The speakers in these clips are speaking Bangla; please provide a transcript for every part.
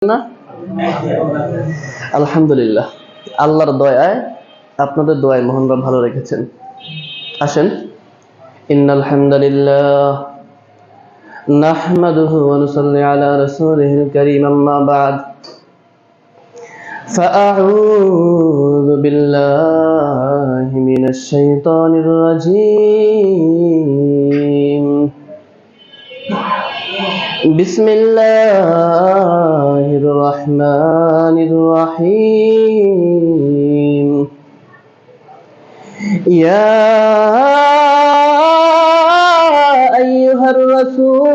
না আলহামদুলিল্লাহ, আল্লাহর দয়ায় আপনাদের দোয়ায় মোহনরা ভালো রেখেছেন। আসেন, ইন্নাল হামদুলিল্লাহ নাহমাদুহু ওয়া নুসাল্লি আলা রাসূলিহিল কারীম, আম্মা বা'দ, ফাআউযু বিল্লাহি মিনাশ শাইতানির রাজীম। বিসমিল্লাহির রহমানির রহিম। ইয়া আইয়ুহার রাসূল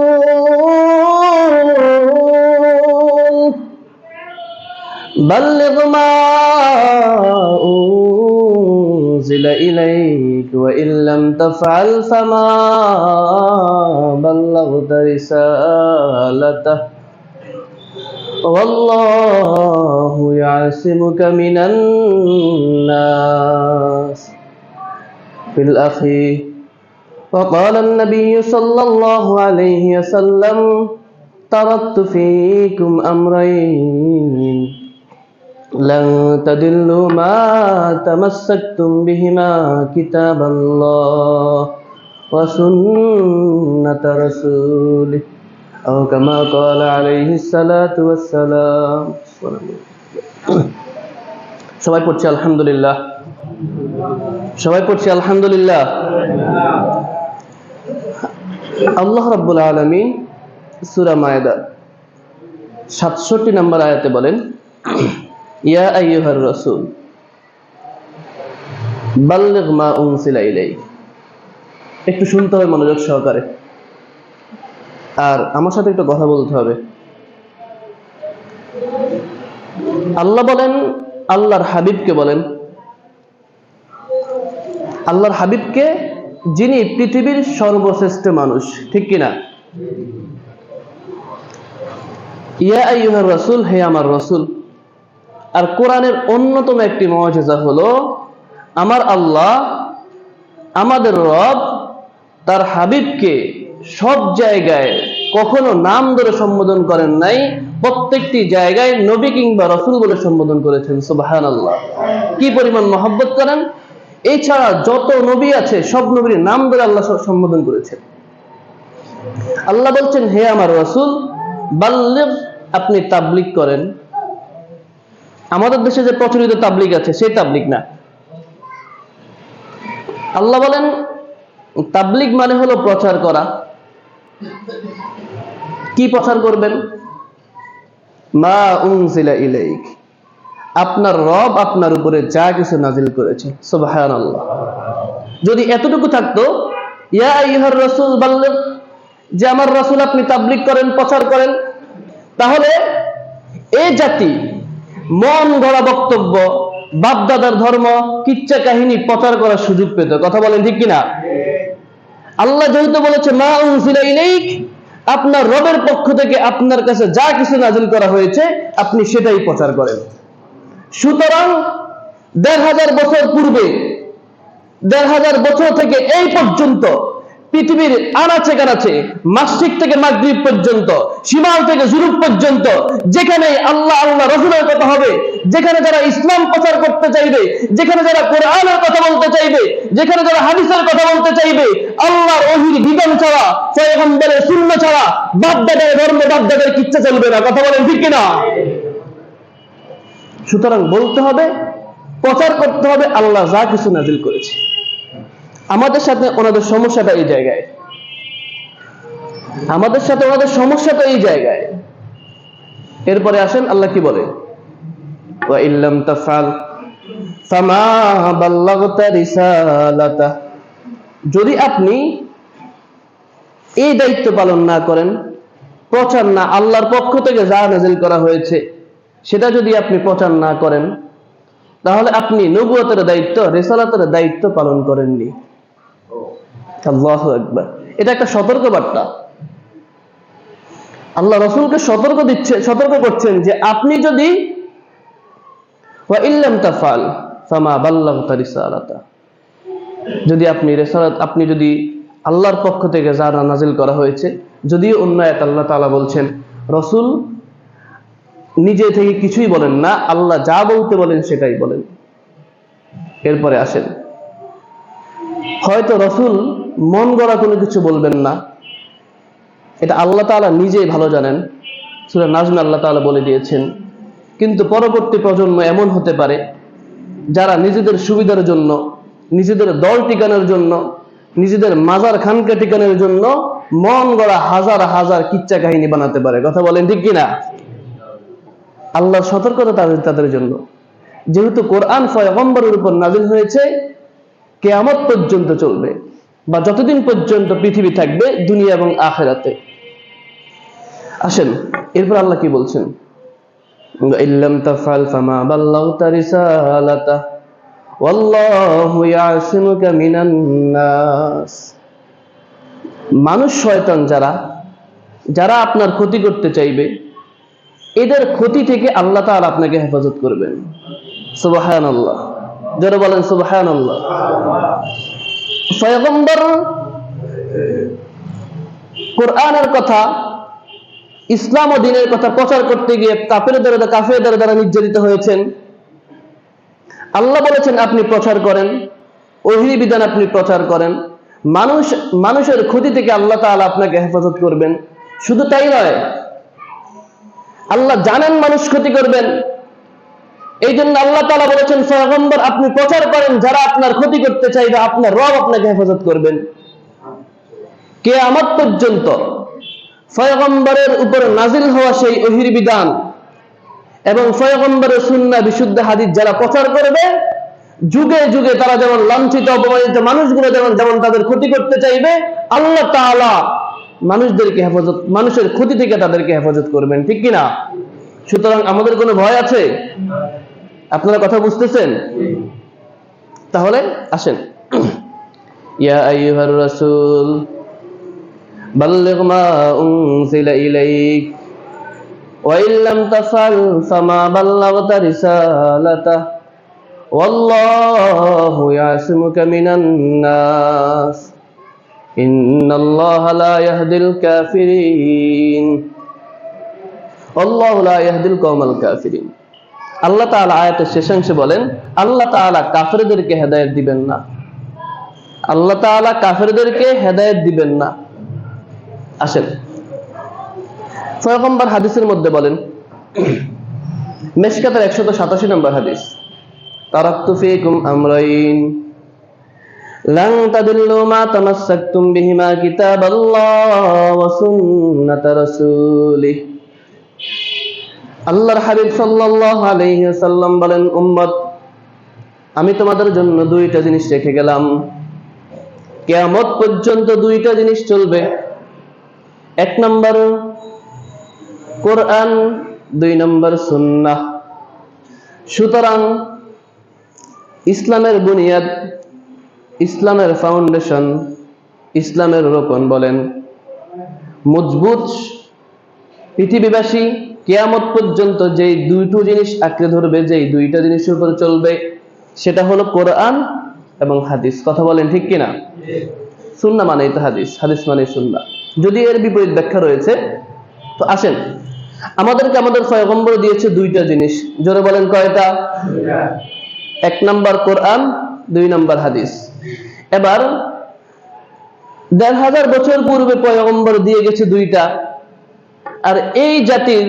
বাল্লিগ মা উনজিলা ইলাইকা ওয়া ইল্লাম তাফআল ফামা বাল্লাগতা রিসালাতাহ ওয়াল্লাহু ইয়াসিমুকা মিনান নাস ফিল আখি। وقال النبي صلى الله عليه وسلم تركت فيكم أمرين لن تضلوا ما تمسكتم بهما كتاب الله وسنة رسوله أو كما قال عليه الصلاة والسلام। সবাই পড়ছি আলহামদুলিল্লাহ, সবাই পড়ছি আলহামদুলিল্লাহ। আল্লাহ রাব্বুল আলামিন সূরা মায়েদা 67 নম্বর আয়াতে বলেন, ইয়া আইয়ুহার রাসূল বাল্লিগ মা উনজিলা ইলাইক। একটু শুনতে হবে মনোযোগ সহকারে, আর আমার সাথে একটু কথা বলতে হবে। আল্লাহ বলেন, আল্লাহর হাবিবকে বলেন, আল্লাহর হাবিবকে, যিনি পৃথিবীর সর্বশ্রেষ্ঠ মানুষ, ঠিক কিনা? ইয়া আইয়ুহার রাসূল, হে আমার রাসূল। আর কোরআনের অন্যতম একটি মুআজিজা হলো, আমার আল্লাহ, আমাদের রব তার হাবিবকে সব জায়গায় কখনো নাম ধরে সম্বোধন করেন নাই, প্রত্যেকটি জায়গায় নবী কিংবা রাসূল বলে সম্বোধন করেছেন। সুবহানাল্লাহ, কি পরিমাণ মহব্বত করেন! এছাড়া যত নবী আছে সব নবীর নাম ধরে আল্লাহ সম্বোধন করেছেন। আল্লাহ বলছেন, হে আমার রাসূল, বাল্লিগ, আপনি তাবলীগ করেন। আমাদের দেশে যে প্রচলিত তাবলীগ আছে সেই তাবলীগ না। আল্লাহ বলেন, তাবলীগ মানে হলো প্রচার করা। কি প্রচার করবেন? মা উনজিলা ইলাইক, আপনার রব আপনার উপরে যা কিছু নাজিল করেছে। সুবহানাল্লাহ। যদি এতটুকু থাকতো, ইয়া আইয়ুহার রাসূল বাল্লিগ, যে আমার রাসূল আপনি তাবলীগ করেন, প্রচার করেন, তাহলে এই জাতি মন গড়া বক্তব্য, বাপদাদার ধর্ম, কিচ্ছা কাহিনী প্রচার করার সুযোগ পেত। কথা বলেন ঠিক কিনা? আল্লাহ যেহেতু বলেছে মা উনজিলা ইলাইক, আপনার রবের পক্ষ থেকে আপনার কাছে যা কিছু নাজিল করা হয়েছে আপনি সেটাই প্রচার করেন। সুতরাং ১৫০০ বছর পূর্বে, ১৫০০ বছর থেকে এই পর্যন্ত পৃথিবীর আনাচে কানাচে, মাশরিক থেকে মাগরিব পর্যন্ত, শিমাল থেকে জুনুব পর্যন্ত, যেখানে আল্লাহ আল্লাহ রাসূলের কথা হবে, যেখানে যারা ইসলাম প্রচার করতে চাইবে, যেখানে যারা কোরআনের কথা বলতে চাইবে, যেখানে যারা হাদিসের কথা বলতে চাইবে, আল্লাহর ওহীর বিধান ছাড়া, পয়গম্বরের সুন্নাহ ছাড়া বাপদাদার ধর্ম, বাপদাদার কিচ্ছা চলবে না। কথা বলেন ঠিক কিনা? সুতরাং বলতে হবে, প্রচার করতে হবে আল্লাহ যা কিছু নাজিল করেছে। আমাদের সাথে ওনাদের সমস্যাটা এই জায়গায়, আমাদের সাথে ওনাদের সমস্যাটা এই জায়গায়। এরপরে আসেন আল্লাহ কি বলে, ওয়া ইল্লাম তাফআল ফামা বাল্লাগতা রিসালাতাহ। যদি আপনি এই দায়িত্ব পালন না করেন, প্রচার না, আল্লাহর পক্ষ থেকে যা নাজিল করা হয়েছে সেটা যদি আপনি প্রচার না করেন, তাহলে আপনি নবুয়তের দায়িত্ব, রিসালাতের দায়িত্ব পালন করেননি। আল্লাহু আকবার। এটা একটা সতর্ক বার্তা। আল্লাহ রাসূলকে সতর্ক করছেন যে আপনি যদি ওয়া ইল্লাম তাফআল ফামা বাল্লাগতা রিসালাতা, যদি আপনি যদি আল্লাহর পক্ষ থেকে যা নাজিল করা হয়েছে, যদিও অন্য আয়াত আল্লাহ তাআলা বলছেন রাসূল নিজে থেকে কিছুই বলেন না, আল্লাহ যা বলতে বলেন সেটাই বলেন। এরপরে আসেন, হয়তো রাসূল মন গড়া কোনো কিছু বলবেন না, এটা আল্লাহ তাআলা নিজেই ভালো জানেন। সূরা নাজমে আল্লাহ তাআলা বলে দিয়েছেন, কিন্তু পরবর্তী প্রজন্ম এমন হতে পারে যারা নিজেদের সুবিধার জন্য, নিজেদের দল টিকানোর জন্য, নিজেদের মাজার খানকা টিকানোর জন্য মন গড়া হাজার হাজার কিচ্ছা কাহিনী বানাতে পারে। কথা বলেন ঠিক কিনা? আল্লাহর সতর্কতা তাদের জন্য। যেহেতু কোরআন পয়গম্বরের উপর নাযিল হয়েছে, কিয়ামত পর্যন্ত চলবে, বা যতদিন পর্যন্ত পৃথিবী থাকবে, দুনিয়া এবং আখিরাতে। আসেন, এরপর আল্লাহ কি বলছেন? ইল্লাম তাফআল ফামা বাল্লাগতা রিসালাতা ওয়াল্লাহু ইয়াসিমুকা মিনান নাস। মানুষ শয়তান যারা আপনার ক্ষতি করতে চাইবে, এদের ক্ষতি থেকে আল্লাহ তাআলা আপনাকে হেফাজত করবেন। সুবহানাল্লাহ, যারা বলেন সুবহানাল্লাহ। পয়গম্বর কোরআনের কথা, ইসলাম ও দ্বীনের কথা প্রচার করতে গিয়ে কাফেরদের দ্বারা নির্যাতিত হয়েছেন। আল্লাহ বলেছেন আপনি প্রচার করেন, ওহী বিধান আপনি প্রচার করেন, মানুষের ক্ষতি থেকে আল্লাহ তাআলা আপনাকে হেফাজত করবেন। শুধু তাই নয়, আল্লাহ জানেন মানুষ ক্ষতি করবেন, এই জন্য আল্লাহ তাআলা বলেছেন পয়গম্বর আপনি প্রচার করেন, যারা আপনার ক্ষতি করতে চাইবে আপনার রব আপনাকে হেফাজত করবেন। কিয়ামত পর্যন্ত পয়গম্বরের উপর নাজিল হওয়া সেই ওহীর বিধান এবং পয়গম্বরের সুন্নাহ বিশুদ্ধ হাদিস যারা প্রচার করবে, যুগে যুগে তারা যেমন লাঞ্ছিত অপমানিত মানুষগুলো যেমন তাদের ক্ষতি করতে চাইবে, আল্লাহ তাআলা মানুষের ক্ষতি থেকে তাদেরকে হেফাজত করবেন। ঠিক কিনা? সুতরাং আমাদের কোনো ভয় আছে? আপনারা কথা বুঝতেছেন? তাহলে আসেন, ইয়া আইয়ুহার রাসূল বাল্লিগ মা উনজিলা ইলাইক ওয়া ইল্লাম তাফআল ফামা বাল্লাগতা রিসালাতা ওয়াল্লাহু ইয়াসিমুকা মিনান নাস ইন্নাল্লাহা লা ইয়াহদিল কাফিরিন আল্লাহু লা ইয়াহদিল কওমাল কাফিরিন। আল্লাহ তাআলা আয়াতের শেষাংশে বলেন, আল্লাহ তাআলা কাফেরদেরকে হেদায়েত দিবেন না। আল্লাহ তাআলা কাফেরদেরকে হেদায়েত দিবেন না। আসেন, পয়গম্বর হাদিসের মধ্যে বলেন, মিশকাতের 187 নম্বর হাদিস, তারাকতু ফীকুম আমরাইন লান তাদিল্লু মা তামাসসাকতুম বিহিমা কিতাবাল্লাহ ওয়া সুন্নাতা রাসূলিহি। আল্লাহর হাবিব সাল্লাল্লাহু আলাইহি ওয়াসাল্লাম বলেন, উম্মত আমি তোমাদের জন্য দুইটা জিনিস রেখে গেলাম, কিয়ামত পর্যন্ত দুইটা জিনিস চলবে। এক নম্বর কোরআন, দুই নম্বর সুন্নাহ। সুতরাং ইসলামের বুনিয়াদ, ইসলামের ফাউন্ডেশন, ইসলামের রোকন বলেন, মজবুত পৃথিবীবাসী কিয়ামত পর্যন্ত যেই দুইটো জিনিস আঁকড়ে ধরবে, যেই দুইটা জিনিসের উপর চলবে, সেটা হলো কোরআন এবং হাদিস। কথা বলেন ঠিক কিনা? সুন্নাহ মানেই তো হাদিস, হাদিস মানেই সুন্নাহ, যদি এর বিপরীত ব্যাখ্যা রয়েছে। তো আসেন, আমাদেরকে আমাদের পয়গম্বর দিয়েছে দুইটা জিনিস, জোরে বলেন কয়টা? এক নাম্বার কোরআন, দুই নাম্বার হাদিস। এবার ১৫০০ বছর পূর্বে পয়গম্বর দিয়ে গেছে দুইটা, আর এই জাতির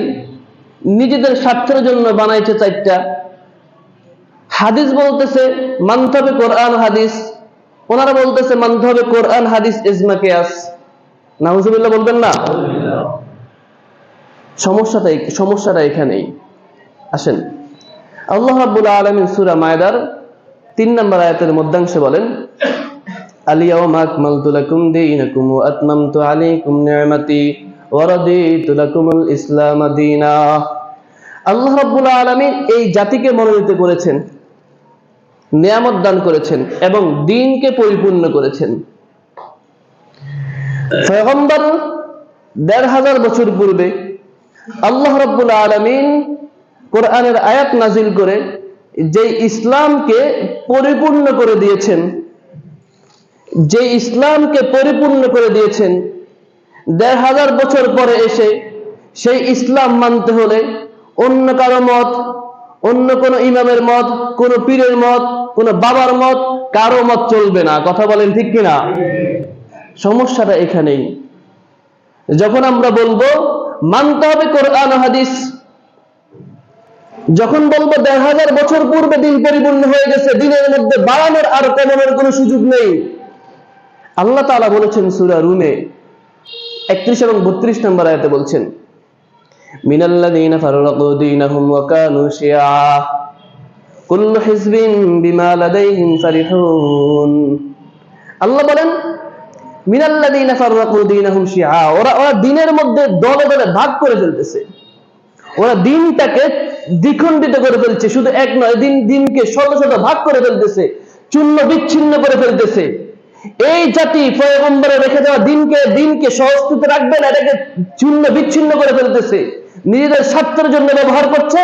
নিজেদের স্বার্থের জন্য বানাইছে চারটা। হাদিস বলতেছে মানতে হবে কোরআন হাদিস, ওনারা বলতেছে মানতে হবে কোরআন হাদিস ইজমা কিয়াস। নাউজুবিল্লাহ বলবেন না? সমস্যাটা এখানেই। আসেন, আল্লাহ রাব্বুল আলামিন সূরা মায়দার ৩ নম্বর আয়াতের মধ্যাংশে বলেন, আল-ইয়াওমা আকমালতু লাকুম দীনাকুম ওয়া আতমামতু আলাইকুম নি'মাতি ওয়া রাদিতু লাকুমুল ইসলাম দীনা। আল্লাহ রাব্বুল আলামিন এই জাতিকে মনোনীত করেছেন, নিয়ামত দান করেছেন এবং দ্বীনকে পরিপূর্ণ করেছেন। পয়গম্বর ১৫০০ বছর পূর্বে আল্লাহ রাব্বুল আলামিন কোরআনের আয়াত নাজিল করে যে ইসলামকে পরিপূর্ণ করে দিয়েছেন, যে ইসলামকে পরিপূর্ণ করে দিয়েছেন, ১৫০০ বছর পরে এসে সেই ইসলাম মানতে হলে অন্য কারো মত, অন্য কোন ইমামের মত, কোন পীরের মত, কোন বাবার মত, কারো মত চলবে না। কথা বলেন ঠিক কিনা? সমস্যাটা এখানেই। যখন আমরা বলবো মানতে হবে কোরআন হাদিস, যখন বলবো ১৫০০ বছর পূর্বে দিন পরিপূর্ণ হয়ে গেছে, দিনের মধ্যে বাড়ানোর আর কমানোর কোনো সুযোগ নেই। আল্লাহ তাআলা বলেছেন সূরা রুমে ৩১ এবং ৩২ নম্বর আয়াতে বলছেন, মিনাল্লাযীনা ফাররাকু দীনাহুম ওয়া কানু শিয়া কুল্লু হিজবিন বিমা লাদাইহিম ফারিহুন। আল্লাহ বলেন মিনাল্লাযীনা ফাররাকু দীনাহুম শিয়া, ওরা দ্বীনের মধ্যে দলে দলে ভাগ করে ফেলতেছে, ওরা দ্বীনটাকে দ্বিখণ্ডিত করে ফেলছে। শুধু এক নয়, দ্বীনকে শত শত ভাগ করে ফেলতেছে, চূর্ণ বিচ্ছিন্ন করে ফেলতেছে। এই জাতি পয়গম্বরে রেখে দেওয়া দ্বীনকে সহস্তিত রাখবে না, এটাকে চূর্ণ বিচ্ছিন্ন করে ফেলতেছে, নিজেদের স্বার্থের জন্য ব্যবহার করছে।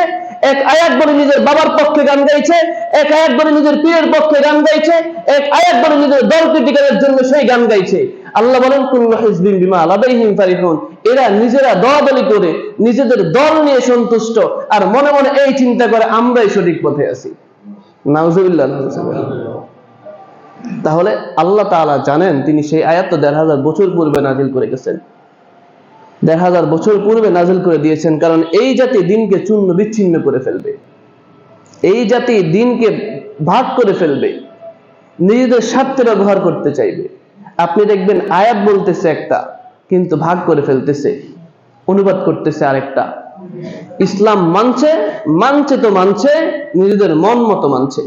এক আয়াত বলে নিজের বাবার পক্ষে গান গাইছে, এক আয়াত বলে নিজের পীরের পক্ষে গান গাইছে, এক আয়াত বলে নিজের দল ক্রিটিকালের জন্য সেই গান গাইছে। আল্লাহ বলেন কুল্লু হিজবিন বিমা লাদাইহিম ফারিহুন, এরা নিজেরা দলাদলি করে নিজেদের দল নিয়ে সন্তুষ্ট, আর মনে মনে এই চিন্তা করে আমরাই সঠিক পথে আছি। নাউজুবিল্লাহ। তাহলে আল্লাহ তাআলা জানেন, তিনি সেই আয়াত তো ১৫০০ বছর পূর্বে নাজিল করে গেছেন, ১৫০০ বছর পূর্বে নাজিল করে দিয়েছেন, কারণ এই জাতি দ্বীনকে চূর্ণ বিচ্ছিন্ন করে ফেলবে, এই জাতি দ্বীনকে ভাগ করে ফেলবে, নিজেদের স্বার্থে ব্যবহার করতে চাইবে। আপনি দেখবেন আয়াত বলতেছে একটা, কিন্তু ভাগ করে ফেলতেছে, অনুবাদ করতেছে আরেকটা। ইসলাম মানছে তো মানছে, নিজেদের মন মতো মানছে।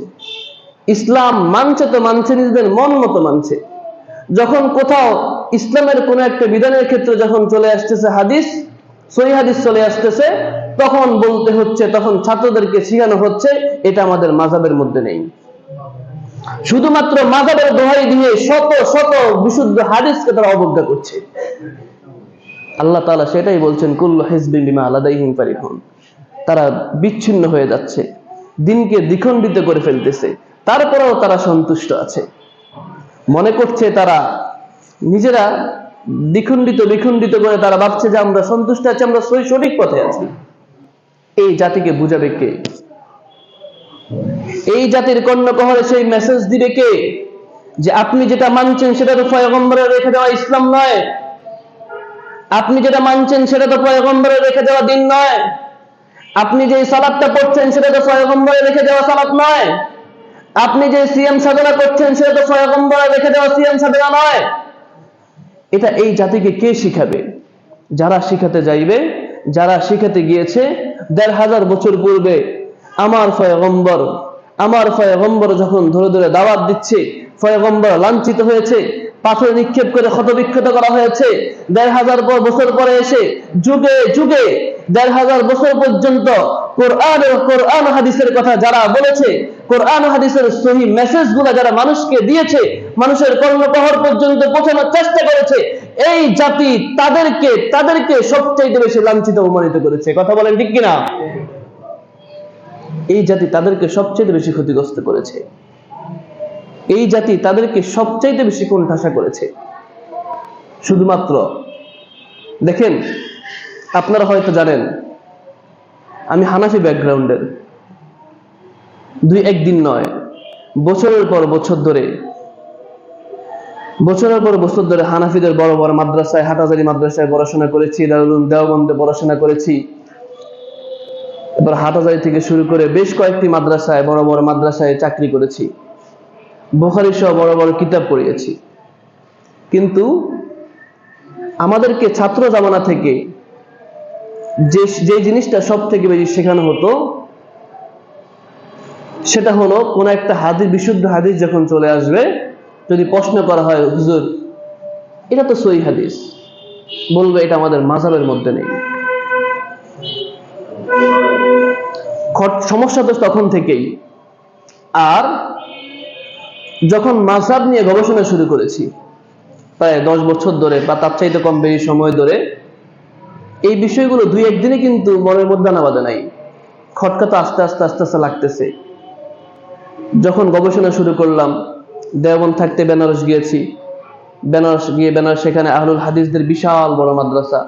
ইসলাম মানছে তো মানছে, নিজেদের মন মতো মানছে। যখন কোথাও ইসলামের কোন একটা বিধানের ক্ষেত্রে যখন চলে আসতেছে হাদিস, সহিহ হাদিস চলে আসতেছে, তখন বলতে হচ্ছে, তখন ছাত্রদেরকে শিখানো হচ্ছে এটা আমাদের মাযহাবের মধ্যে নেই। শুধুমাত্র মাযহাবের দোহাই দিয়ে শত শত বিশুদ্ধ হাদিসকে তারা অবজ্ঞা করছে। আল্লাহ তাআলা সেটাই বলছেন, কুল্লু হিজবিন বিমা লাদাইহিম ফারিহুন। তারা বিচ্ছিন্ন হয়ে যাচ্ছে, দ্বীনকে দ্বিখণ্ডিত করে ফেলতেছে, তারপরেও তারা সন্তুষ্ট আছে, মনে করছে তারা নিজেরা বিখণ্ডিত করে তারা ভাবছে যে আমরা সন্তুষ্ট আছি, আমরা সঠিক পথে আছি। এই জাতিকে বুঝাবে কে? এই জাতির কর্ণকহরে সেই মেসেজ দিবে কে যে আপনি যেটা মানছেন সেটা তো পয়গম্বরের রেখে দেওয়া ইসলাম নয়, আপনি যেটা মানছেন সেটা তো পয়গম্বরের রেখে দেওয়া দ্বীন নয়, আপনি যে সালাতটা পড়ছেন সেটা তো পয়গম্বরের রেখে দেওয়া সালাত নয়, আপনি যে সিয়াম সাধনা করছেন সেটা তো পয়গম্বরের রেখে দেওয়া সিয়াম সাধনা নয়। এটা এই জাতিকে কে শিখাবে? যারা শিখাতে যাইবে, যারা শিখাতে গিয়েছে ১৫০০ বছর পূর্বে আমার পয়গম্বর যখন ধরে ধরে দাওয়াত দিচ্ছে, পয়গম্বর লাঞ্ছিত হয়েছে, পাথর নিক্ষেপ করে ক্ষতবিক্ষত করা হয়েছে। ১৫০০ বছর পরে এসে যুগে যুগে ১৫০০ বছর পর্যন্ত কোরআন হাদিসের কথা যারা বলেছে, কোরআন হাদিসের সহিহ মেসেজ গুলা যারা মানুষকে দিয়েছে, মানুষের কর্ণকহর পর্যন্ত পৌঁছানোর চেষ্টা করেছে, এই জাতি তাদেরকে সবচেয়ে বেশি লাঞ্ছিত অপমানিত করেছে। কথা বলেন ঠিক কিনা? এই জাতি তাদেরকে সবচেয়ে বেশি ক্ষতিগ্রস্ত করেছে, এই জাতি তাদেরকে সবচেয়ে বেশি কোণঠাসা করেছে। শুধুমাত্র দেখেন, আপনারা হয়তো জানেন আমি হানাফি ব্যাকগ্রাউন্ডের, একদিন নয়, বছরের পর বছর ধরে হানাফিদের বড় বড় মাদ্রাসায়, হাটহাজারী মাদ্রাসায় পড়াশোনা করেছি, দারুল উলুম দেওবন্দে পড়াশোনা করেছি। এবার হাটহাজারী থেকে শুরু করে বেশ কয়েকটি মাদ্রাসায়, বড় বড় মাদ্রাসায় চাকরি করেছি, বুখারী সহ বড় বড় কিতাব পড়িয়েছি। কিন্তু আমাদেরকে ছাত্র জামানা থেকে যে জিনিসটা সব থেকে বেশি শেখানো হতো সেটা হলো, কোন একটা হাদিস, বিশুদ্ধ হাদিস যখন চলে আসবে, যদি প্রশ্ন করা হয় হুজুর এটা তো সহিহ হাদিস, বলবে এটা আমাদের মাযহাবের মধ্যে নেই। সমস্যা তো তখন থেকেই। আর যখন মাযহাব নিয়ে গবেষণা শুরু করেছি প্রায় 10 বছর ধরে বা তার চাইতে কম বেশি সময় ধরে, এই বিষয়গুলো 2-1 দিনে কিন্তু মনের মধ্যে আনা বাঁধে নাই, খটকা তো আস্তে আস্তে লাগতেছে। যখন গবেষণা শুরু করলাম, দেওবন্দ থাকতে বেনারস গিয়েছি, বেনারস সেখানে আহলুল হাদিসদের বিশাল বড় মাদ্রাসা,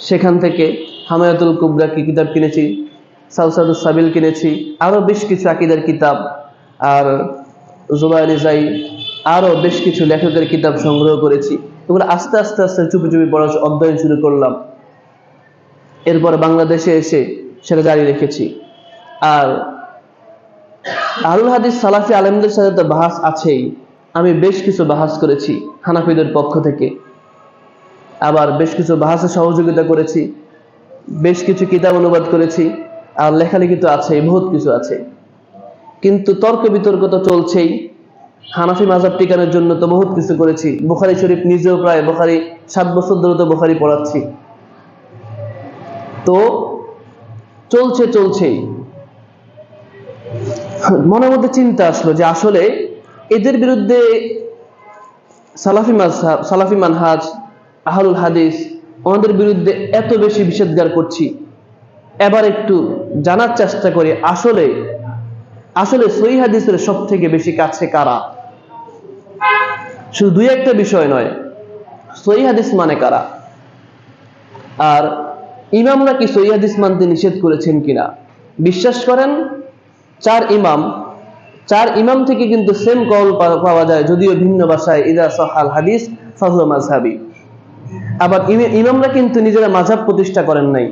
সেখান থেকে হামায়াতুল কুবরা কি কিতাব কিনেছি, সালসাতুস সাবিল কিনেছি, আরো বেশ কিছু আকীদার কিতাব, আর জুবাইরি জাই, আরো বেশ কিছু লেখকের কিতাব সংগ্রহ করেছি। এগুলো আস্তে আস্তে আস্তে চুপি চুপি পড়া অধ্যয়ন শুরু করলাম। এরপর বাংলাদেশে এসে সেটা জারি রেখেছি। আর আহলুল হাদিস সালাফি আলেমদের সাথে তো বাহাস আছেই। আমি বেশ কিছু বাহাস করেছি হানাফিদের পক্ষ থেকে, আবার বেশ কিছু বাহাসে সহযোগিতা করেছি, বেশ কিছু কিতাব অনুবাদ করেছি, আর লেখালেখি তো আছে, বহুত কিছু আছে। কিন্তু তর্ক বিতর্ক তো চলছেই। হানাফি মাযহাব টিকানোর জন্য তো বহুত কিছু করেছি। বুখারী শরীফ নিজেও প্রায় 7 বছর ধরে তো বুখারী পড়াচ্ছি। তো চলছেই। মনের মধ্যে চিন্তা আসলো যে আসলে এদের বিরুদ্ধে সালাফি মাযহাব, সালাফি মানহাজ, আহলুল হাদিস ওনাদের বিরুদ্ধে এত বেশি নিষেধাজ্ঞা করছি, এবার একটু জানার চেষ্টা করি আসলে সহিহ হাদিসের সব থেকে বেশি কাছে কারা। শুধু দুই একটা বিষয় নয়, সহিহ হাদিস মানে কারা, আর ইমামরা কি সহিহ হাদিস মানতে নিষেধ করেছেন কিনা। বিশ্বাস করেন 4 ইমাম থেকে কিন্তু সেম কল পাওয়া যায়, যদিও ভিন্ন ভাষায়। ইদা সাহাল হাদিস ফাহুয়া মাযহাবি। আবার ইমামরা কিন্তু নিজেরা মাযহাব প্রতিষ্ঠা করেন নাই,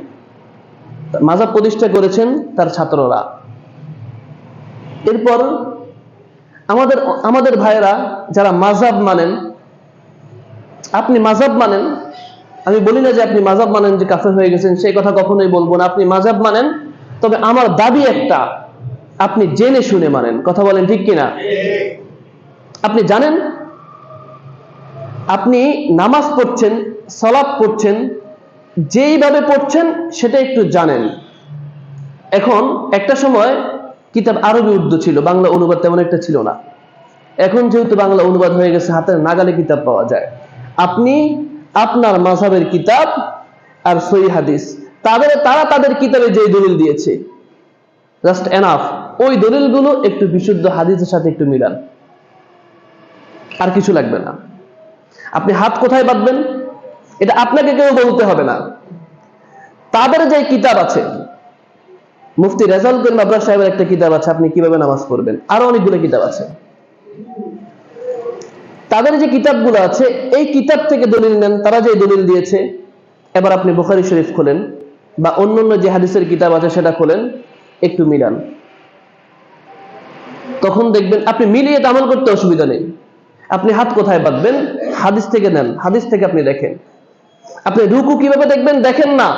মাযহাব প্রতিষ্ঠা করেছেন তার ছাত্ররা। এরপর আমাদের ভাইয়েরা যারা মাযহাব মানেন, আপনি মাযহাব মানেন, আমি বলি না যে আপনি মাযহাব মানেন যে কাফের হয়ে গেছেন, সেই কথা কখনোই বলবো না। আপনি মাযহাব মানেন, তবে আমার দাবি একটা, আপনি জেনে শুনে মানেন। কথা বলেন ঠিক কিনা? আপনি জানেন, আপনি নামাজ পড়ছেন, সালাত পড়ছেন, যেইভাবে পড়ছেন সেটা একটু জানেন। এখন একটা সময় কিতাব আরবি উর্দু ছিল, বাংলা অনুবাদ তেমন একটা ছিল না। এখন যেহেতু বাংলা অনুবাদ হয়ে গেছে, হাতের নাগালে কিতাব পাওয়া যায়। আপনি আপনার মাযহাবের কিতাব আর সহিহ হাদিস, তারা তাদের কিতাবে যে দলিল দিয়েছে জাস্ট এনাফ, ওই দলিলগুলো একটু বিশুদ্ধ হাদিসের সাথে একটু মিলান, আর কিছু লাগবে না। আপনি হাত কোথায় বাঁধবেন এটা আপনাকে কেউ বলতে হবে না। তাদের যে কিতাব আছে, মুফতি রেজাউল করিম আবরার সাহেবের একটা কিতাব আছে, আপনি কিভাবে নামাজ পড়বেন, আরো অনেকগুলো কিতাব আছে। তাদের যে কিতাবগুলো আছে, এই কিতাব থেকে দলিল নেন, তারা যে দলিল দিয়েছে। এবার আপনি বুখারী শরীফ খোলেন বা অন্যান্য যে হাদিসের কিতাব আছে সেটা খোলেন, একটু মিলান। তখন দেখবেন আপনি মিলিয়ে আমল করতে অসুবিধা নেই। আপনি হাত কোথায় বাঁধবেন, হাদিস থেকে নেন, হাদিস থেকে আপনি দেখেন। আপনি রুকু কিভাবে দেখবেন, দেখেন না।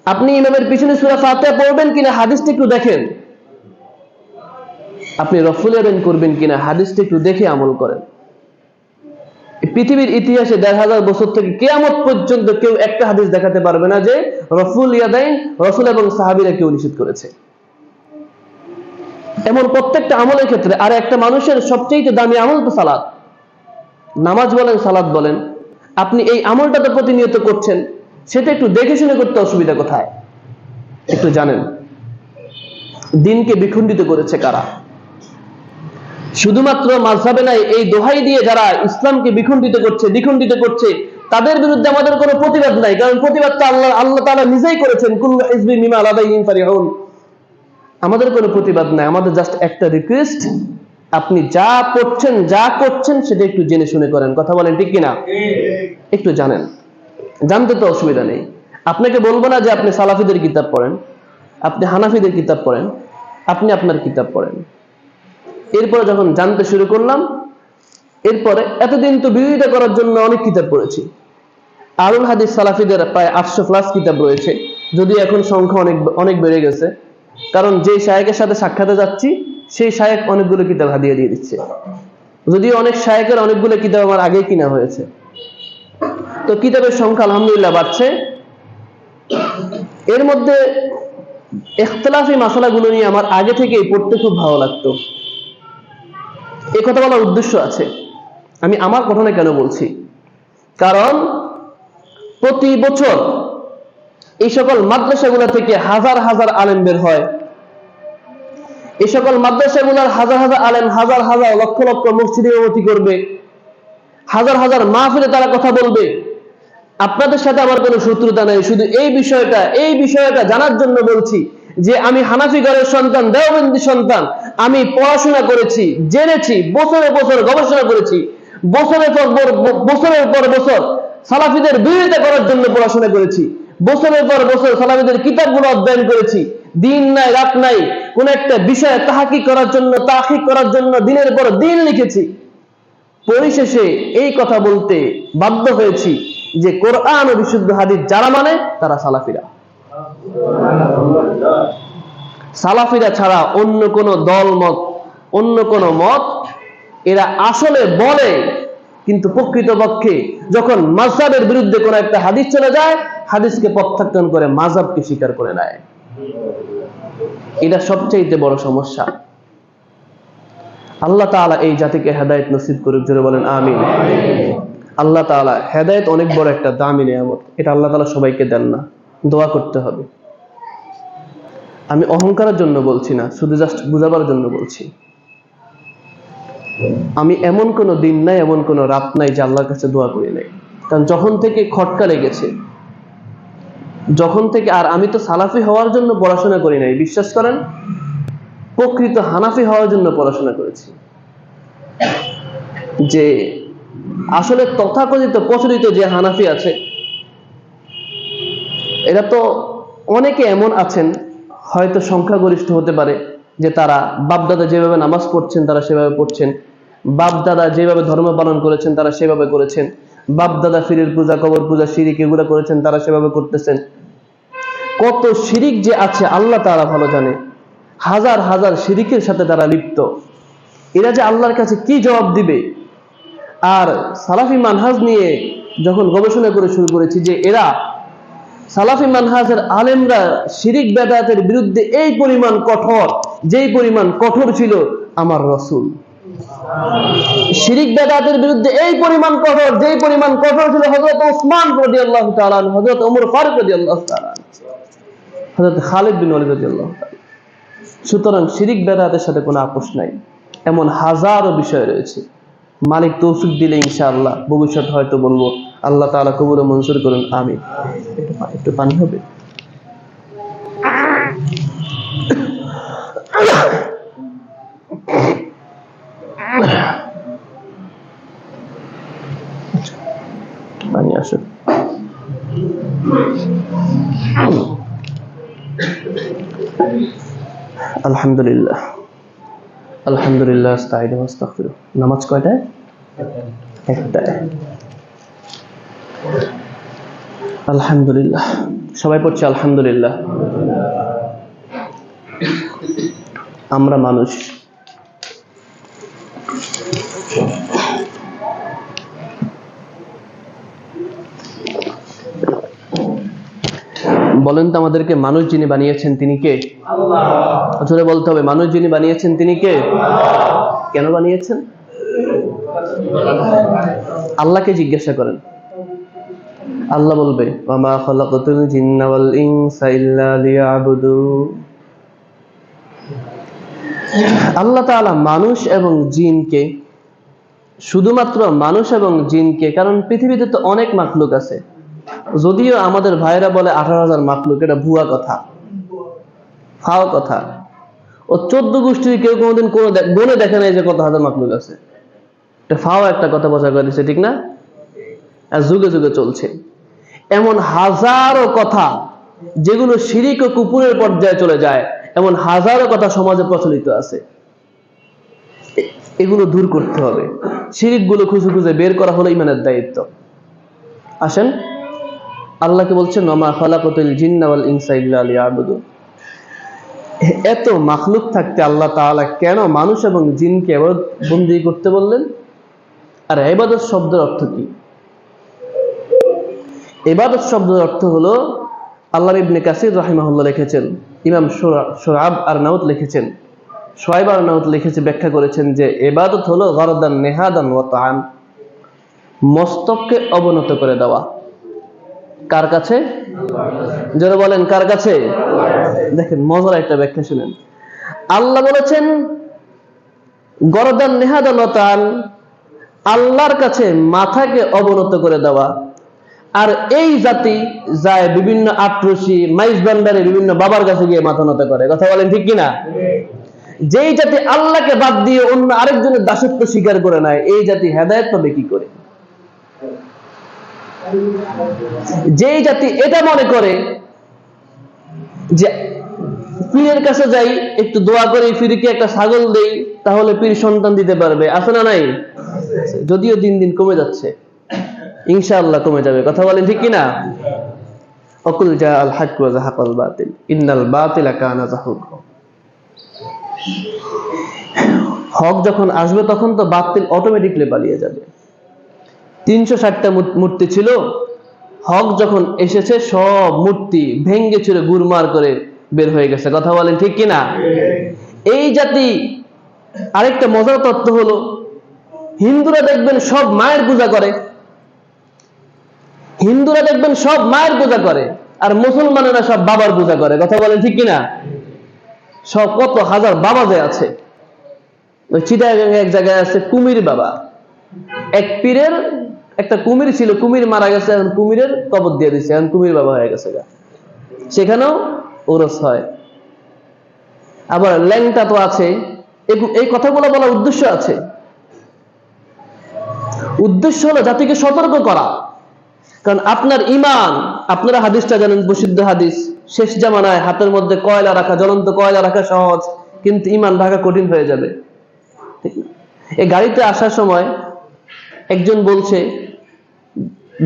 আপনি ইমামের পিছনে সূরা ফাতিহা পড়বেন কিনা, হাদিসটা একটু দেখেন। আপনি রফুল ইয়াদাইন করবেন কিনা, হাদিসটা একটু দেখে আমল করেন। পৃথিবীর ইতিহাসে ১৫০০ বছর থেকে কিয়ামত পর্যন্ত কেউ একটা হাদিস দেখাতে পারবে না যে রফুল ইয়াদাইন রাসূল এবং সাহাবীরা কেউ নিষেধ করেছে। এমন প্রত্যেকটা আমলের ক্ষেত্রে। আর একটা মানুষের সবচেয়ে দামি আমল তো সালাত, নামাজ বলেন, সালাত বলেন। আপনি এই আমলটা তো প্রতিনিয়ত করছেন, সেটা একটু দেখে শুনে করতে অসুবিধা কোথায়, একটু জানেন। দিনকে বিখণ্ডিত করেছে কারা? শুধুমাত্র মাযহাবে নাই, এই দোহাই দিয়ে যারা ইসলামকে দ্বিখণ্ডিত করছে, তাদের বিরুদ্ধে আমাদের কোনো প্রতিবাদ নাই। কারণ প্রতিবাদটা আল্লাহ তাআলা নিজেই করেছেন, কুল্লু হিজবিন বিমা লাদাইহিম ফারিহুন। আমাদের কোনো প্রতিবাদ নাই, আমাদের জাস্ট একটা রিকোয়েস্ট, আপনি যা পড়ছেন, যা করছেন সেটা একটু জেনে শুনে করেন। কথা বলেন ঠিক কিনা? একটু জানেন, জানতে তো অসুবিধা নেই। আপনাকে বলবো না যে আপনি সালাফিদের কিতাব পড়েন, আপনি হানাফিদের কিতাব পড়েন, আপনি আপনার কিতাব পড়েন। এরপরে যখন জানতে শুরু করলাম, এরপরে এতদিন তো বিরোধিতা করার জন্য অনেক কিতাব পড়েছি। আহলুল হাদিস সালাফিদের প্রায় 800+ কিতাব রয়েছে, যদিও এখন সংখ্যা অনেক বেড়ে গেছে। কারণ যে শায়েখের সাথে সাক্ষাতে যাচ্ছি, সেই শায়েখ অনেকগুলো কিতাব হাদিয়া দিয়ে দিচ্ছে। যদিও অনেক শায়েখের অনেকগুলো কিতাব আমার আগে কিনা হয়েছে। তো কিতাবের সংখ্যা আলহামদুলিল্লাহ বাড়ছে। এর মধ্যে ইখতিলাফি মাসালাগুলো নিয়ে আমার আগে থেকেই পড়তে খুব ভালো লাগতো। এই কথা বলার উদ্দেশ্য আছে। আমি আমার ঘটনা কেন বলছি, কারণ প্রতি বছর এই সকল মাদ্রাসাগুলো থেকে হাজার হাজার আলেম বের হয়। এই সকল মাদ্রাসাগুলোর হাজার হাজার আলেম হাজার হাজার লক্ষ লক্ষ মসজিদে ইমামতি করবে, হাজার হাজার মাহফিলে তারা কথা বলবে। আপনাদের সাথে আমার কোনো শত্রুতা নাই, শুধু এই বিষয়টা জানার জন্য বলছি যে আমি হানাফি ঘরের সন্তান, দেওবন্দি সন্তান। আমি পড়াশোনা করেছি, জেনেছি, বছরের বছর গবেষণা করেছি, বছরের পর বছর সালাফিদের বিরোধিতা করার জন্য পড়াশোনা করেছি, বছরের পর বছর সালাফিদের কিতাবগুলো অধ্যয়ন করেছি। দিন নাই রাত নাই কোন একটা বিষয়ে তাহকিক করার জন্য দিনের পর দিন লিখেছি। পরিশেষে এই কথা বলতে বাধ্য হয়েছি যে কোরআন ও বিশুদ্ধ হাদিস যারা মানে তারা সালাফিরা। সালাফিরা ছাড়া অন্য কোন দল মত, অন্য কোন মত এরা আসলে বলে, কিন্তু প্রকৃতপক্ষে যখন মাযহাবের বিরুদ্ধে কোন একটা হাদিস চলে যায়, হাদিসকে প্রত্যাখ্যান করে মাযহাবকে স্বীকার করে নেয়। এটা সবচেয়ে বড় সমস্যা। আল্লাহ তাআলা এই জাতিকে হেদায়েত নসিব করুক, জোরে বলেন আমিন। আল্লাহ তাআলা, হেদায়েত অনেক বড় একটা দামি নিয়ামত, এটা আল্লাহ তাআলা সবাইকে দেন না, দোয়া করতে হবে। আমি অহংকারের জন্য বলছি না, শুধু জাস্ট বুঝাবার জন্য বলছি। আমি এমন কোন দিন নাই, এমন কোন রাত নাই যে আল্লাহর কাছে দোয়া করি নাই। কারণ যখন থেকে খটকা লেগেছে, যখন থেকে, আর আমি তো সালাফি হওয়ার জন্য পড়াশোনা করি নাই, বিশ্বাস করেন, প্রকৃত হানাফি হওয়ার জন্য পড়াশোনা করেছি। যে আসলে তথাকথিত প্রচলিত যে হানাফি আছে, এরা তো অনেকে এমন আছেন, হয়তো সংখ্যাগরিষ্ঠ হতে পারে, যে তারা বাপদাদা যেভাবে নামাজ পড়ছেন তারা সেভাবে পড়ছেন, বাপদাদা যেভাবে ধর্ম পালন করেছেন তারা সেভাবে করেছেন, বাপদাদা ফিরের পূজা, কবর পূজা, শিরিক এগুলো করেছেন তারা সেভাবে করতেছেন। কত শিরিক যে আছে আল্লাহ তাআলা ভালো জানে। হাজার হাজার শিরিকের সাথে তারা লিপ্ত। এরা যে আল্লাহর কাছে কি জবাব দিবে। আর সালাফি মানহাজ নিয়ে যখন গবেষণা করে শুরু করেছি, যে এরা সালাফি মানহাজের আলেমরা শিরিক বেদাতের বিরুদ্ধে এই পরিমাণ কঠোর, যেই পরিমাণ কঠোর ছিল আমার রাসূল। শিরিক বেদাতের বিরুদ্ধে এই পরিমাণ কঠোর, যেই পরিমাণ কঠোর ছিল হযরত ওসমান রাদিয়াল্লাহু তাআলা, হযরত ওমর ফারুক রাদিয়াল্লাহু তাআলা, হযরত খালিদ বিন ওয়ালিদ রাদিয়াল্লাহু তাআলা। সুতরাং শিরিক বেদাতের সাথে কোনো আপোষ নাই। এমন হাজারো বিষয় রয়েছে, মালিক তৌফিক দিলে ইনশাআল্লাহ ভবিষ্যৎ হয়তো বলবো। আল্লাহ তাআলা কবুল ও মঞ্জুর করুন, আমিন। একটু পানি হবে। পানি আসুন। আলহামদুলিল্লাহ, আলহামদুলিল্লাহ, আস্তাগফিরু ওয়া আস্তাগফিরু। নামাজ কয়টায়? একটায়। আলহামদুলিল্লাহ, সবাই পড়ছে আলহামদুলিল্লাহ। আমরা মানুষ, বলেন তো আমাদেরকে মানুষ যিনি বানিয়েছেন তিনি কে? আল্লাহ। আসলে বলতে হবে, মানুষ যিনি বানিয়েছেন তিনি কে? আল্লাহ। কেন বানিয়েছেন? আল্লাহকে জিজ্ঞাসা করেন। আল্লাহ বলবে, ওয়ামা খালাকাতুল জিন্না ওয়াল ইনসা ইল্লা লিয়াবুদুন। আল্লাহ তাআলা মানুষ এবং জিনকে, শুধুমাত্র মানুষ এবং জিনকে, কারণ পৃথিবীতে তো অনেক মাখলুক আছে, যদিও আমাদের ভাইরা বলে 18,000 মাখলুক, এটা ভুয়া কথা, ফাও কথা। ও 14 গোষ্ঠীর কেউ কোনোদিন গনে দেখে নাই যে কত হাজার মাখলুক আছে। এটা ফাও একটা কথা প্রচার করে দিচ্ছে, ঠিক না? আর যুগে যুগে চলছে এমন হাজারো কথা, যেগুলো শিরিক ও কুফরের পর্যায়ে চলে যায়। এমন হাজারো কথা সমাজে প্রচলিত আছে, এগুলো দূর করতে হবে। শিরিক গুলো খুঁজে খুঁজে বের করা হলো ইমানের দায়িত্ব। আসেন, আল্লাহকে বলছেন, ওয়ামা খালাকাতুল জিন্না ওয়াল ইনসা ইল্লা লিয়াবুদুন। এত মাখলুক থাকতে আল্লাহ তাআলা কেন মানুষ এবং জিনকে ইবাদত বন্দী করতে বললেন? আর ইবাদত শব্দের অর্থ কি? ইবাদত শব্দের অর্থ হলো, আল্লাহ ইবনে কাসির রাহিমাহুল্লাহ লিখেছেন, ইমাম শুআব আরনাউত লিখেছেন, শুআইব আরনাউত লিখেছে, ব্যাখ্যা করেছেন যে ইবাদত হলো গরদান নেহাদান ওয়া তাআন, মস্তককে অবনত করে দেওয়া। কার কাছে? যারা বলেন কার কাছে? দেখেন মজার একটা ব্যাখ্যা শুনেন। আল্লাহ বলেছেন গরদান নেহাদান ওয়া তাআন, আল্লাহর কাছে মাথাকে অবনত করে দেওয়া। আর এই জাতি যায় বিভিন্ন আট্রসি মাইজ ভান্ডারে বিভিন্ন বাবার কাছে গিয়ে মাথা নত করে। কথা বলেন ঠিক কিনা? যেই জাতি আল্লাহকে বাদ দিয়ে অন্য আরেকজনের দাসত্ব স্বীকার করে নেয়, এই জাতি হেদায়েত পাবে কি করে? যেই জাতি এটা মনে করে যে পীরের কাছে যাই, একটু দোয়া করি, পীরকে একটা ছাগল দেই, তাহলে পীর সন্তান দিতে পারবে, আছে না নাই? যদিও দিন দিন কমে যাচ্ছে, ইনশাআল্লাহ কমে যাবে। কথা বলেন ঠিক কিনা? অকুল জা আল হক ওয়া যাহাকাল বাতিল ইন্নাল বাতিলা কানা যাহুকা। হক যখন আসবে তখন তো বাতিল অটোমেটিকলি পালিয়ে যাবে। 360টা মূর্তি ছিল, হক যখন এসেছে সব মূর্তি ভেঙ্গে চুরে গুরমার করে বের হয়ে গেছে। কথা বলেন ঠিক কিনা? এই জাতি আরেকটা মজার তথ্য হলো, হিন্দুরা দেখবেন সব মায়ের পূজা করে, হিন্দুরা দেখবেন সব মায়ের পূজা করে, আর মুসলমানেরা সব বাবার পূজা করে। কথা বলেন ঠিক কিনা? সব কত হাজার বাবা যে আছে। ওই চিটাগাঙে এক জায়গায় আছে কুমির বাবা। এক পীরের একটা কুমির ছিল, কুমির মারা গেছে, এখন কুমিরের কবর দিয়ে দিচ্ছে, এখন কুমির বাবা হয়ে গেছে। সেখানেও ওরস হয়। আবার ল্যাংটা তো আছে। এই কথাগুলো বলার উদ্দেশ্য আছে, উদ্দেশ্য হলো জাতিকে সতর্ক করা। কারণ আপনার ঈমান, আপনারা হাদিসটা জানেন, প্রসিদ্ধ হাদিস, শেষ জামানায় হাতের মধ্যে কয়লা রাখা, জ্বলন্ত কয়লা রাখা সহজ, কিন্তু ঈমান রাখা কঠিন হয়ে যাবে। এই গাড়িতে আসার সময় একজন বলছে,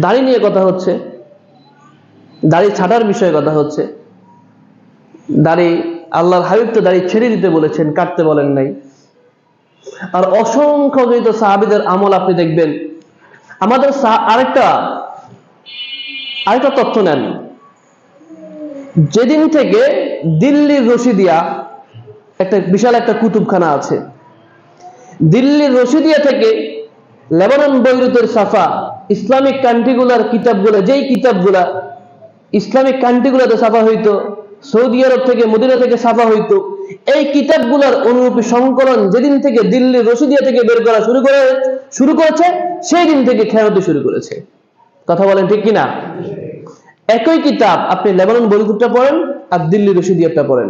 দাড়ি নিয়ে কথা হচ্ছে, দাড়ি ছাটার বিষয়ে কথা হচ্ছে। দাড়ি, আল্লাহর হাবিব তো দাড়ি ছেড়ে দিতে বলেছেন, কাটতে বলেন নাই। আর অসংখ্য সাহাবীদের আমল আপনি দেখবেন। আমাদের আরেকটা তথ্য নেন, যেদিন থেকে দিল্লির রশিদিয়া, একটা বিশাল একটা কুতুবখানা আছে, দিল্লির রশিদিয়া থেকে লেবানন, বৈরুতের সাফা, ইসলামিক কান্ট্রিগুলার কিতাবগুলো, যেই কিতাবগুলা ইসলামিক কান্ট্রিগুলোতে ছাপা হইতো, সৌদি আরব থেকে, মদিনা থেকে ছাপা হইতো, এই কিতাবগুলোর অনুরূপী সংকলন যেদিন থেকে দিল্লির রশিদিয়া থেকে বের করা শুরু করেছে, সেই দিন থেকে খেয়ানতি শুরু করেছে। কথা বলেন ঠিক কিনা? একই কিতাব আপনি লেবানন বৈরুতটা পড়েন আর দিল্লি রশিদিয়াটা পড়েন,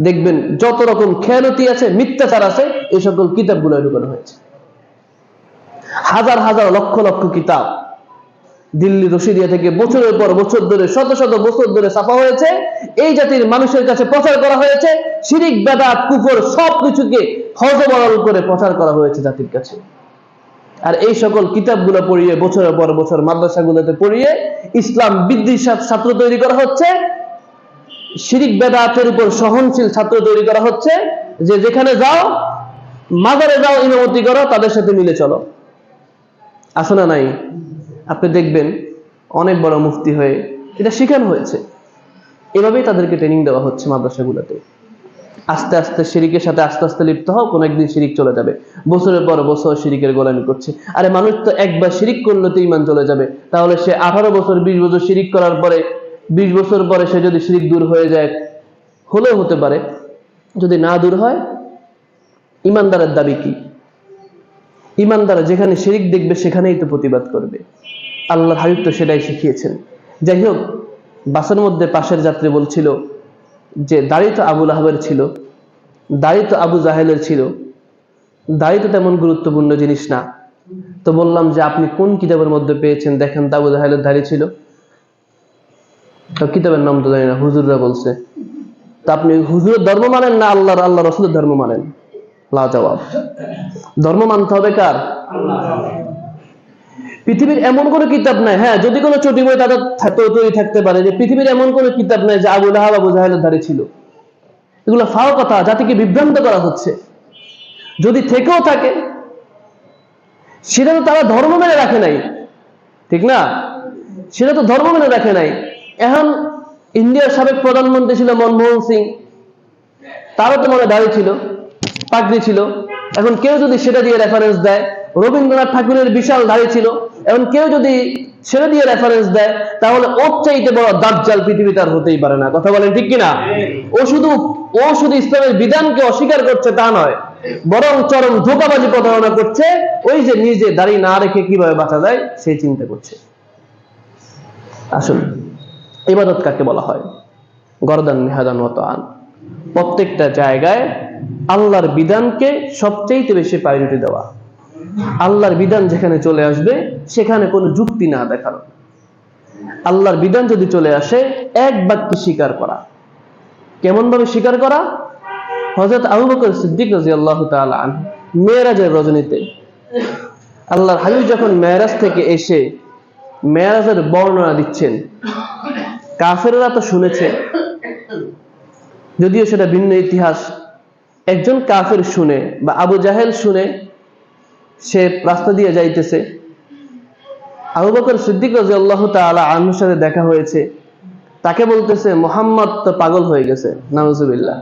দেখবেন যত রকম খেয়ানতি আছে, মিথ্যাচার আছে, এই সকল কিতাবগুলো ঢুকানো হয়েছে। হাজার হাজার লক্ষ লক্ষ কিতাব দিল্লি রশিদিয়া থেকে বছরের পর বছর ধরে, শত শত বছর ধরে ছাপা হয়েছে। এই জাতির মানুষের কাছে প্রচার করা হয়েছে, শিরিক, বেদাত, কুফর সবকিছুকে হযবরল করে প্রচার করা হয়েছে জাতির কাছে। আর এই সকল কিতাবগুলো পড়িয়ে বছরের পর বছর মাদ্রাসাগুলোতে পড়িয়ে ইসলাম বিদ্বেষী ছাত্র তৈরি করা হচ্ছে, শিরিক বেদাতের উপর সহনশীল ছাত্র তৈরি করা হচ্ছে, যে যেখানে যাও, মাজারে যাও, ইমামতি করো, তাদের সাথে মিলে চলো। আসলে নাই, আপনি দেখবেন অনেক বড় মুফতি হয়ে এটা শেখানো হয়েছে। এভাবেই তাদেরকে ট্রেনিং দেওয়া হচ্ছে মাদ্রাসাগুলোতে। আস্তে আস্তে শিরিকের সাথে আস্তে আস্তে লিপ্ত হও, কোন একদিন শিরিক চলে যাবে। বছরের পর বছর শিরিকের গোলামি করছে। আরে মানুষ তো একবার শিরিক করলে তো ঈমান চলে যাবে, তাহলে সে 18 বছর 20 বছর শিরিক করার পরে, 20 বছর পরে সে যদি শিরিক দূর হয়ে যায়, হলেও হতে পারে। যদি না দূর হয়, ঈমানদারের দাবি কি? ঈমানদার যেখানে শিরিক দেখবে সেখানেই তো প্রতিবাদ করবে। আল্লাহর হাবিব তো সেটাই শিখিয়েছেন। যাই হোক, বাসের মধ্যে পাশের যাত্রী বলছিল যে দাড়ি তো আবু লাহাবের ছিল, দাড়ি তো আবু জাহেলের ছিল, দাড়ি তো তেমন গুরুত্বপূর্ণ জিনিস না। তো বললাম যে আপনি কোন কিতাবের মধ্যে পেয়েছেন, দেখেন তো আবু জাহেলের দাড়ি ছিল। তো কিতাবের নাম তো জানি না, হুজুররা বলছে। তা আপনি হুজুরের ধর্ম মানেন না আল্লাহ রসুলের ধর্ম মানেন? লাজবাব। ধর্ম মানতে হবে কার? পৃথিবীর এমন কোন কিতাব নাই, হ্যাঁ যদি কোনো চটি বই তাদের তৈরি থাকতে পারে, যে পৃথিবীর এমন কোন কিতাব নাই যে আবু লাহাব আবু জাহেলের দাড়ি ছিল। এগুলো ফাও কথা, জাতিকে বিভ্রান্ত করা হচ্ছে। যদি থেকেও থাকে, সেটা তো তারা ধর্ম মেনে রাখে নাই, ঠিক না? সেটা তো ধর্ম মেনে রাখে নাই। এখন ইন্ডিয়ার সাবেক প্রধানমন্ত্রী ছিল মনমোহন সিং, তারও তো মনে দাড়ি ছিল, পাগড়ি ছিল। এখন কেউ যদি সেটা দিয়ে রেফারেন্স দেয়, রবীন্দ্রনাথ ঠাকুরের বিশাল দাড়ি ছিল, এখন কেউ যদি সেটা দিয়ে রেফারেন্স দেয়, তাহলে ওর চাইতে বড় দাজ্জাল পৃথিবীতে আর হতেই পারে না। কথা বলেন ঠিক কিনা? ও শুধু ইসলামের বিধানকে অস্বীকার করছে তা নয়, বরং চরম ধোঁকাবাজি প্রতারণা করছে। ওই যে নিজে দাড়ি না রেখে কিভাবে বাঁচা যায় সেই চিন্তা করছে। আসুন, ইবাদত কাকে বলা হয়? গরদান নিহাদান ওয়া তাআন, প্রত্যেকটা জায়গায় আল্লাহর বিধানকে সবচেয়ে বেশি প্রায়োরিটি দেওয়া। আল্লাহর বিধান যেখানে চলে আসবে সেখানে কোনো যুক্তি না দেখানো। আল্লাহর বিধান যদি চলে আসে এক বাক্যে স্বীকার করা। কেমন ভাবে স্বীকার করা? হযরত আবু বকর সিদ্দিক রাদিয়াল্লাহু তাআলা আনহু মেরাজের রজনীতে আল্লাহর হাবিব যখন মেরাজ থেকে এসে মেরাজের বর্ণনা দিচ্ছেন, কাফেররা তো শুনেছে, যদিও সেটা ভিন্ন ইতিহাস। একজন কাফের শুনে বা আবু জাহেল শুনে, সে রাস্তা দিয়ে যাইতেছে, আবু বকর সিদ্দিক রাদিয়াল্লাহু তাআলা আনহুর সাথে দেখা হয়েছে, তাকে বলতেছে মুহাম্মদ তো পাগল হয়ে গেছে। নাউজুবিল্লাহ।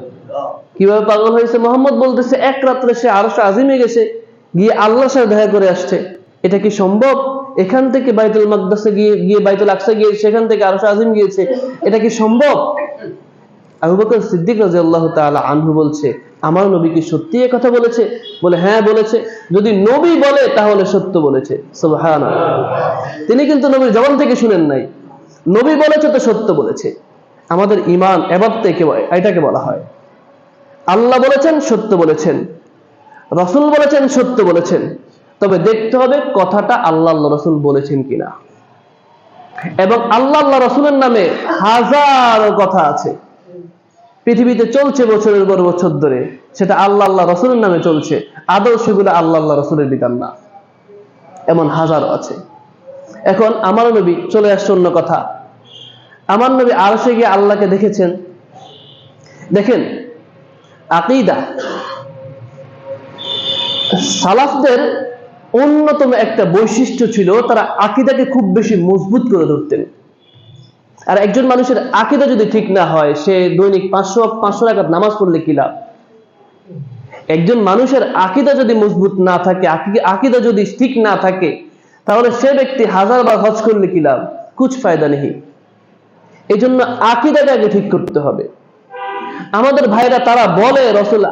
কিভাবে পাগল হয়েছে? মুহাম্মদ বলতেছে এক রাত্রে সে আরশ আজিমে গেছে, গিয়ে আল্লাহর সাথে দেখা করে আসছে। এটা কি সম্ভব? এখান থেকে বাইতুল মাকদাসে গিয়ে বাইতুল আকসা গিয়ে সেখান থেকে আরশ আজিম গিয়েছে, এটা কি সম্ভব? আবু বকর সিদ্দিক রাদিয়াল্লাহু তাআলা আনহু বলছে, আমার নবী কি সত্যি এই কথা বলেছে? বলে হ্যাঁ বলেছে। যদি নবী বলে তাহলে সত্য বলেছে। সুবহানাল্লাহ। তিনি কিন্তু নবীর জবান থেকে শুনেন নাই, নবী বলেছে তো সত্য বলেছে। আমাদের ঈমান এটাকে বলা হয়। আল্লাহ বলেছেন, সত্য বলেছেন, রাসূল বলেছেন, সত্য বলেছেন। তবে দেখতে হবে কথাটা আল্লাহ রাসূল বলেছেন কিনা। এবং আল্লাহ রাসূলের নামে হাজারো কথা আছে, পৃথিবীতে চলছে বছরের পর বছর ধরে, সেটা আল্লাহ রাসূলের নামে চলছে, আদৌ সেগুলো আল্লাহ রাসূলের বিধান না। এমন হাজারো আছে। এখন আমার নবী চলে আসছে অন্য কথা। আমার নবী আরশে গিয়ে আল্লাহকে দেখেছেন। দেখেন, আকীদা সালাফদের অন্যতম একটা বৈশিষ্ট্য ছিল, তারা আকীদাকে খুব বেশি মজবুত করে ধরতেন। আর একজন মানুষের আকীদা যদি ঠিক না হয়, সে দৈনিক 500 রাকাত নামাজ পড়লে কি লাভ? একজন মানুষের আকীদা যদি মজবুত না থাকে, আকীদা যদি ঠিক না থাকে, তাহলে সে ব্যক্তি 1000 বার হজ করলে কি লাভ? কুছ ফায়দা নেই। এই জন্য আকীদাকে আগে ঠিক করতে হবে। আমাদের ভাইরা তারা বলে রাসূল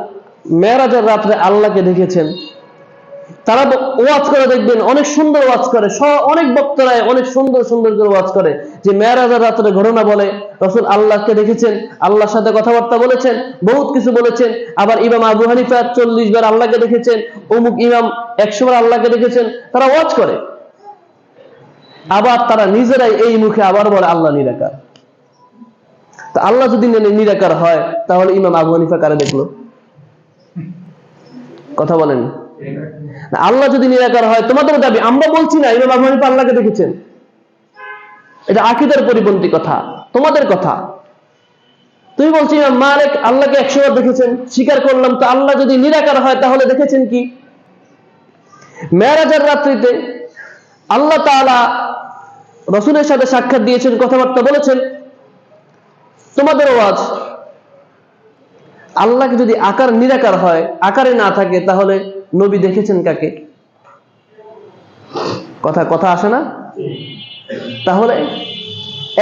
মেরাজের রাত্রে আল্লাহকে দেখেছেন। তারা ওয়াজ করে, দেখবেন অনেক সুন্দর ওয়াজ করে, অনেক বক্তারাই অনেক সুন্দর সুন্দর করে ওয়াজ করে, যে মেরাজের রাত্রে ঘটনা বলে, রাসূল আল্লাহকে দেখেছেন, আল্লাহর সাথে কথাবার্তা বলেছেন, বহুত কিছু বলেছেন। আবার ইমাম আবু হানিফা 40 বার আল্লাহকে দেখেছেন, অমুক ইমাম 100 বার আল্লাহকে দেখেছেন। তারা ওয়াজ করে, আবার তারা নিজেরাই এই মুখে আবার বলে আল্লাহ নিরাকার। তা আল্লাহ যদি নিরাকার হয়, তাহলে ইমাম আবু হানিফা কারে দেখলো? কথা বলেন। আল্লাহ যদি নিরাকার হয়, তোমাদের দাবি, আমরা বলছি না ইমাম আবু হানিফা আল্লাহকে দেখেছেন, এটা আকীদার পরিপন্থী কথা, তোমাদের কথা। তুমি বলছো ইমাম মালিক আল্লাহকে 100 বার দেখেছেন, স্বীকার করলাম, তো আল্লাহ যদি নিরাকার হয় তাহলে দেখেছেন কি? মেরাজের রাত্রিতে আল্লাহ তাআলা রাসূলের সাথে সাক্ষাৎ দিয়েছেন, কথাবার্তা বলেছেন। তোমাদের ওয়াজ, আল্লাহকে যদি আকার নিরাকার হয়, আকারে না থাকে, তাহলে নবী দেখেছেন কাকে? কথা আসে না? তাহলে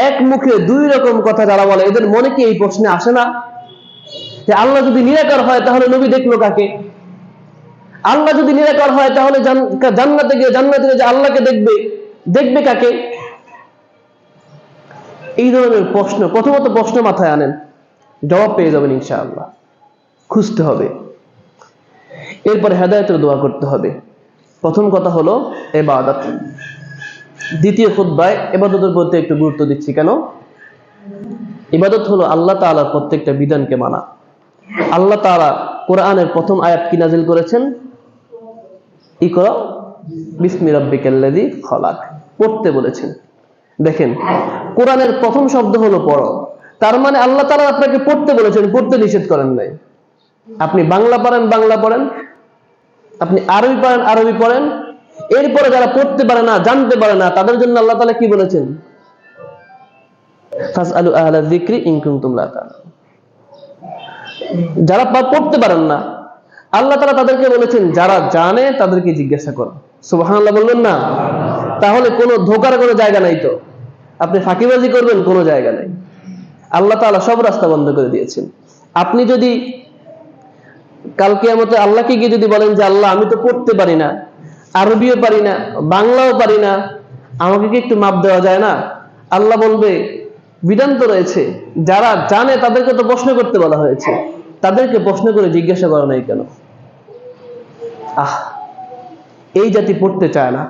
এক মুখে দুই রকম কথা যারা বলে, এদের মনে কি এই প্রশ্নে আসে না যে আল্লাহ যদি নিরাকার হয় তাহলে নবী দেখলো কাকে? আল্লাহ যদি নিরাকার হয় তাহলে জান্নাতে গিয়ে যে আল্লাহকে দেখবে কাকে? এই ধরনের প্রশ্ন, প্রথমত প্রশ্ন মাথায় আনেন, জবাব পেয়ে যাবেন ইনশাআল্লাহ। খুঁজতে হবে, এরপরে হেদায়েতের দোয়া করতে হবে। প্রথম কথা হলো ইবাদত। দ্বিতীয় খুতবায় ইবাদতের প্রতি একটু গুরুত্ব দিচ্ছি। কেন? ইবাদত হলো আল্লাহ তাআলার প্রত্যেকটা বিধানকে মানা। আল্লাহ তাআলা কোরআনের প্রথম আয়াত কি নাযিল করেছেন? ইকরা বিসমি রাব্বিকাল্লাযী খলাক, পড়তে বলেছেন। দেখেন, কোরআনের প্রথম শব্দ হলো পড়ো। তার মানে আল্লাহ তাআলা আপনাকে পড়তে বলেছেন, পড়তে নিষেধ করেন নাই। আপনি বাংলা পড়েন, বাংলা পড়েন, আপনি আরবি পড়েন, আরবি পড়েন। এরপরে যারা পড়তে পারে না, জানতে পারে না, তাদের জন্য আল্লাহ তাআলা কি বলেছেন? ফাসআলু আহলা যিকরি ইন কুনতুম লা তা'লামুন। যারা পড়তে পারেন না, আল্লাহ তাআলা তাদেরকে বলেছেন যারা জানে তাদেরকে জিজ্ঞাসা করো। সুবহানাল্লাহ বলবেন না? তাহলে কোনো ধোঁকার কোনো জায়গা নাই। তো আপনি ফাঁকিবাজি করবেন, কোনো জায়গা নাই। আল্লাহ তাআলা সব রাস্তা বন্ধ করে দিয়েছেন। আপনি যদি কাল কিয়ামতে আল্লাহকে গিয়ে যদি বলেন যে আল্লাহ আমি তো পড়তে পারি না, আরবিও পারি না, বাংলাও পারি না, আমাকে কি একটু মাপ দেওয়া যায় না? আল্লাহ বলবে, বিধান তো রয়েছে, যারা জানে তাদেরকে তো প্রশ্ন করতে বলা হয়েছে, তাদেরকে প্রশ্ন করে জিজ্ঞাসা করা নাই কেন? এই জাতি পড়তে চায় না।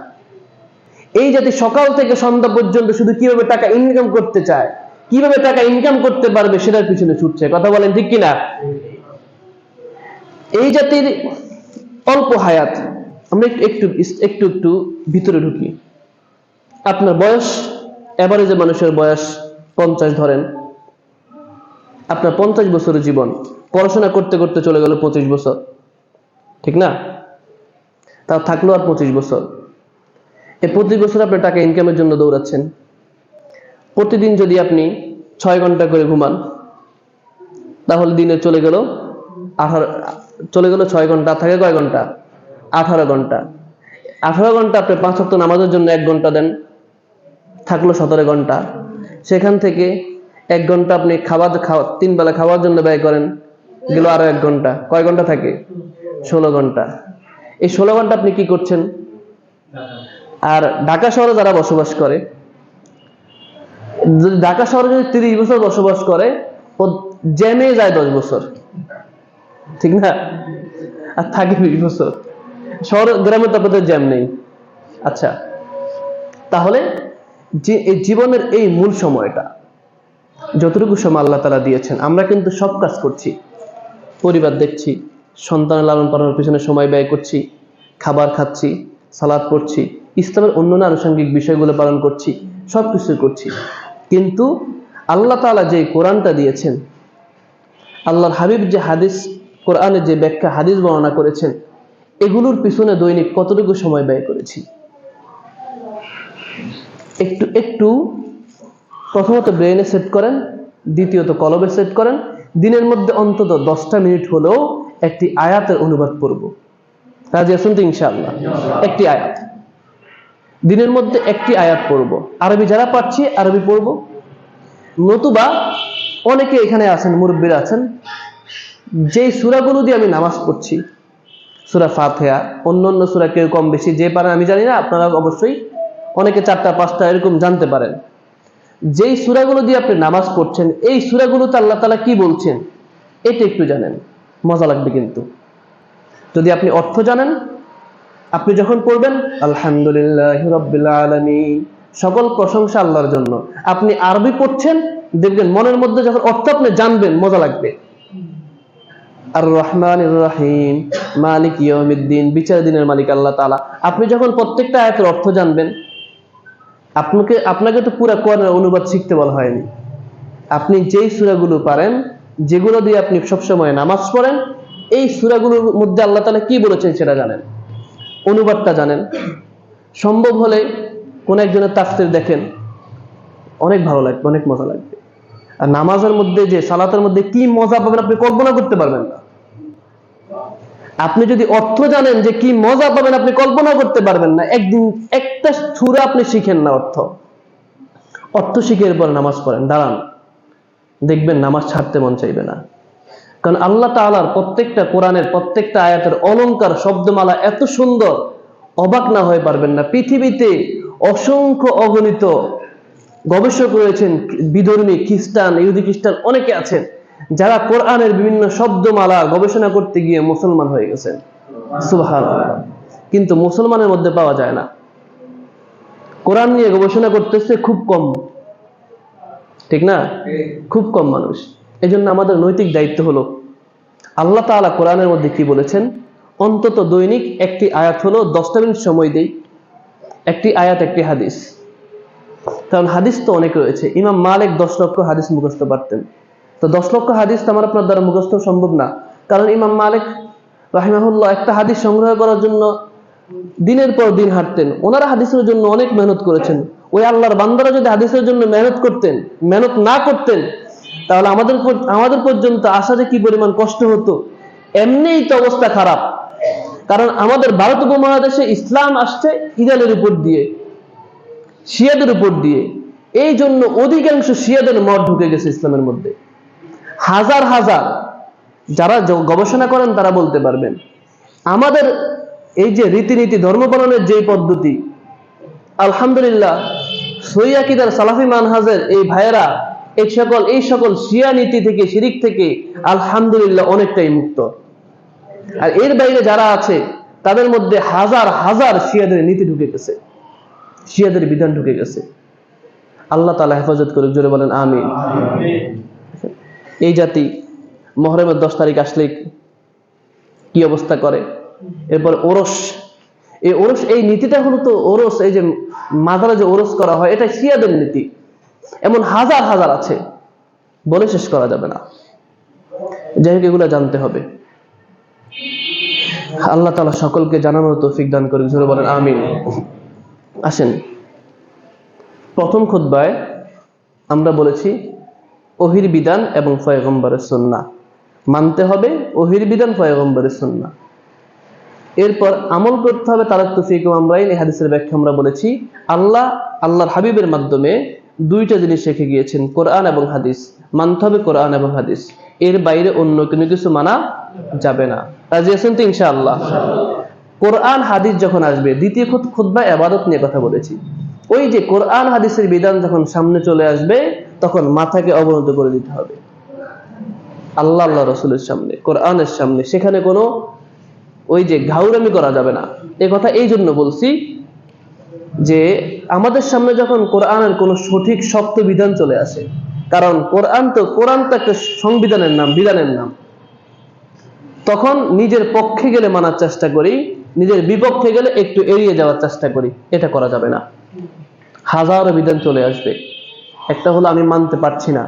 এই জাতি সকাল থেকে সন্ধ্যা পর্যন্ত শুধু কিভাবে টাকা ইনকাম করতে চায়, কিভাবে টাকা ইনকাম করতে পারবে সেটার পিছনে ছুটছে। কথা বলেন ঠিক কিনা? এই জাতির অল্প হায়াত। আমরা একটু একটু একটু ভিতরে ঢুকি। আপনার বয়স, এভারেজে মানুষের বয়স 50 ধরেন। আপনার 50 বছরের জীবন, পড়াশোনা করতে করতে চলে গেল 25 বছর, ঠিক না? তা থাকলো আর 25 বছর। এই 25 বছর আপনি টাকা ইনকামের জন্য দৌড়াচ্ছেন। প্রতিদিন যদি আপনি 6 ঘন্টা করে ঘুমান, তাহলে দিনে চলে গেল 6 ঘন্টা, থাকে কয় ঘন্টা? 18 ঘন্টা। 18 ঘন্টা আপনি 5 ওয়াক্ত নামাজের জন্য 1 ঘন্টা দেন, থাকলো 17 ঘন্টা। সেখান থেকে 1 ঘন্টা আপনি 3 বেলা খাওয়ার জন্য ব্যয় করেন, গেল আরো 1 ঘন্টা। কয় ঘন্টা থাকে? 16 ঘন্টা। এই 16 ঘন্টা আপনি কি করছেন? আর ঢাকা শহরে যারা বসবাস করে, যদি ঢাকা শহরে যদি 30 বছর বসবাস করে, ও জ্যামে যায় 10 বছর, ঠিক না? আর থাকে 20 বছর। শহর গ্রামে তো আপনাদের জ্যাম নেই। আচ্ছা, তাহলে যে এই জীবনের এই মূল সময়টা, যতটুকু সময় আল্লাহ তাআলা দিয়েছেন, আমরা কিন্তু সব কাজ করছি। পরিবার দেখছি, সন্তানের লালন পালনের পিছনে সময় ব্যয় করছি, খাবার খাচ্ছি, সালাত পড়ছি, ইসলামের অন্যান্য আনুষঙ্গিক বিষয়গুলো পালন করছি, সবকিছু করছি। কিন্তু আল্লাহ তাআলা যে কোরআনটা দিয়েছেন, আল্লাহর হাবিব যে হাদিস, কোরআনের যে ব্যাখ্যা হাদিস বর্ণনা করেছেন, এগুলোর পিছনে দৈনিক কতটুকু সময় ব্যয় করেছি? একটু একটু প্রথমত ব্রেইনে সেট করেন, দ্বিতীয়ত কলবে সেট করেন। দিনের মধ্যে অন্তত 10টা মিনিট হলেও একটি আয়াতের অনুবাদ পড়ব। রাজি আছেন তো ইনশাআল্লাহ? একটি আয়াত, দিনের মধ্যে একটি আয়াত পড়ব। আরবি যারা পারছি আরবি পড়ব, নতুবা অনেকে এখানে আছেন, মুরব্বীরা আছেন, যেই সূরাগুলো দিয়ে আমি নামাজ পড়ছি, সূরা ফাতিহা, অন্যান্য সূরা কেউ কম বেশি যে পারেন আমি জানি না, আপনারা অবশ্যই অনেকে 4টা 5টা এরকম জানতে পারেন। যেই সূরাগুলো দিয়ে আপনি নামাজ পড়ছেন, এই সূরাগুলোতে আল্লাহ তাআলা কি বলছেন এটা একটু জানেন, মজা লাগবে। কিন্তু যদি আপনি অর্থ জানেন, আপনি যখন পড়বেন আলহামদুলিল্লাহি রাব্বিল আলামিন, সকল প্রশংসা আল্লাহর জন্য, আপনি আরবি পড়ছেন, দেখবেন মনের মধ্যে যখন অর্থ আপনি জানবেন মজা লাগবে। আর রহমানির রহিম, মালিক ইয়াউমিদ্দিন, বিচার দিনের মালিক আল্লাহ তাআলা। আপনি যখন প্রত্যেকটা আয়াতের অর্থ জানবেন, আপনাকে তো পুরো কোরআনের অনুবাদ শিখতে বলা হয়নি। আপনি যেই সূরাগুলো পারেন, যেগুলো দিয়ে আপনি সবসময় নামাজ পড়েন, এই সূরাগুলোর মধ্যে আল্লাহ তাআলা কি বলেছেন সেটা জানেন, অনুবাদটা জানেন। সম্ভব হলে কোন একজনের তাফসীর দেখেন, অনেক ভালো লাগবে, অনেক মজা লাগবে। আর নামাজের মধ্যে যে সালাতের মধ্যে কি মজা পাবেন আপনি কল্পনা করতে পারবেন না। আপনি যদি অর্থ জানেন যে কি মজা পাবেন, আপনি কল্পনা করতে পারবেন না। একদিন একটা সূরা আপনি শিখেন না, অর্থ শিখে এরপর নামাজ পড়েন, দাঁড়ান, দেখবেন নামাজ ছাড়তে মন চাইবে না। কারণ আল্লাহ তাআলার প্রত্যেকটা কোরআনের প্রত্যেকটা আয়াতের অলংকার, শব্দমালা এত সুন্দর, অবাক না হয়ে পারবেন না। পৃথিবীতে অসংখ্য অগণিত গবেষক রয়েছেন, বিধর্মী, খ্রিস্টান, ইহুদি খ্রিস্টান অনেকে আছেন, যারা কোরআনের বিভিন্ন শব্দমালা গবেষণা করতে গিয়ে মুসলমান হয়ে গেছেন। সুবহানাল্লাহ। কিন্তু মুসলমানের মধ্যে পাওয়া যায় না। কোরআন নিয়ে গবেষণা করতেছে খুব কম, ঠিক না? খুব কম মানুষ। এজন্য আমাদের নৈতিক দায়িত্ব হলো, আল্লাহ তাআলা কোরআনের মধ্যে কি বলেছেন, অন্তত দৈনিক একটি আয়াত হলো 10টা মিনিট সময় দেই, একটি আয়াত, একটি হাদিস। কারণ হাদিস তো অনেক রয়েছে। ইমাম মালিক 10 লক্ষ হাদিস মুখস্থ পারতেন। তো 10 লক্ষ হাদিস তো আমার আপনার দ্বারা মুখস্থ সম্ভব না। কারণ ইমাম মালিক রাহিমাহুল্লাহ একটা হাদিস সংগ্রহ করার জন্য দিনের পর দিন হাঁটতেন। ওনারা হাদিসের জন্য অনেক মেহনত করেছেন। ওই আল্লাহর বান্দারা যদি হাদিসের জন্য মেহনত না করতেন, তাহলে আমাদের পর্যন্ত আসা যে কি পরিমাণ কষ্ট হতো। এমনিই তো অবস্থা খারাপ, কারণ আমাদের ভারত উপমহাদেশে ইসলাম আসছে ইরানের উপর দিয়ে, শিয়াদের উপর দিয়ে। এই জন্য অধিকাংশ শিয়াদের মত ঢুকে গেছে ইসলামের মধ্যে। হাজার হাজার, যারা গবেষণা করেন তারা বলতে পারবেন। আমাদের এই যে রীতিনীতি, ধর্ম পালনের যে পদ্ধতি, আলহামদুলিল্লাহ সহিহ আকীদার সালাফি মানহাজের এই ভাইয়েরা এই সকল শিয়া নীতি থেকে, শিরিক থেকে আলহামদুলিল্লাহ অনেকটাই মুক্ত। আর এর বাইরে যারা আছে তাদের মধ্যে হাজার হাজার শিয়াদের নীতি ঢুকে গেছে, শিয়াদের বিধান ঢুকে গেছে। আল্লাহ তাআলা হেফাজত করুক, জোরে বলেন আমিন। এই জাতি মুহররমের 10 তারিখ আসলে কি অবস্থা করে। এরপর ওরস, এই নীতিটা হলো তো ওরস, এই যে মাজারে যে ওরস করা হয় এটা শিয়াদের নীতি। এমন হাজার হাজার আছে, বলে শেষ করা যাবে না। যাই হোক, এগুলো জানতে হবে। আল্লাহ তাআলা সকলকে জানানোর তৌফিক দান করুক, জোরে বলেন আমিন। আসেন, প্রথম খুতবায় আমরা বলেছি ওহির বিধান এবং পয়গম্বরের সুন্নাহ মানতে হবে, ওহির বিধান পয়গম্বরের সুন্নাহ। এরপর আমল করতে হবে তারাক্তু ফীকুম আমরাইন। এই হাদিসের ব্যাখ্যা আমরা বলেছি আল্লাহর হাবিবের মাধ্যমে দুইটা জিনিস রেখে গিয়েছেন, কোরআন এবং হাদিস। মানতে হবে কোরআন এবং হাদিস, এর বাইরে অন্য কোনো কিছু মানা যাবে না। রাজি আছেন তো ইনশাআল্লাহ? কোরআন হাদিস যখন আসবে, দ্বিতীয় খুতবায় ইবাদত নিয়ে কথা বলেছি। ওই যে কোরআন হাদিসের বিধান যখন সামনে চলে আসবে তখন মাথাকে অবনত করে দিতে হবে আল্লাহ রাসূলের সামনে, কোরআনের সামনে। সেখানে কোনো ওই যে ঘাউরামি করা যাবে না। এই কথা এই জন্য বলছি যে আমাদের সামনে যখন কোরআনের কোনো সঠিক শক্ত বিধান চলে আসে, কারণ কোরআন তো একটা সংবিধানের নাম, বিধানের নাম, তখন নিজের পক্ষে গেলে মানার চেষ্টা করি, নিজের বিপক্ষে গেলে একটু এড়িয়ে যাওয়ার চেষ্টা করি। এটা করা যাবে না। হাজারো বিধান চলে আসবে, একটা হলো আমি মানতে পারছি না,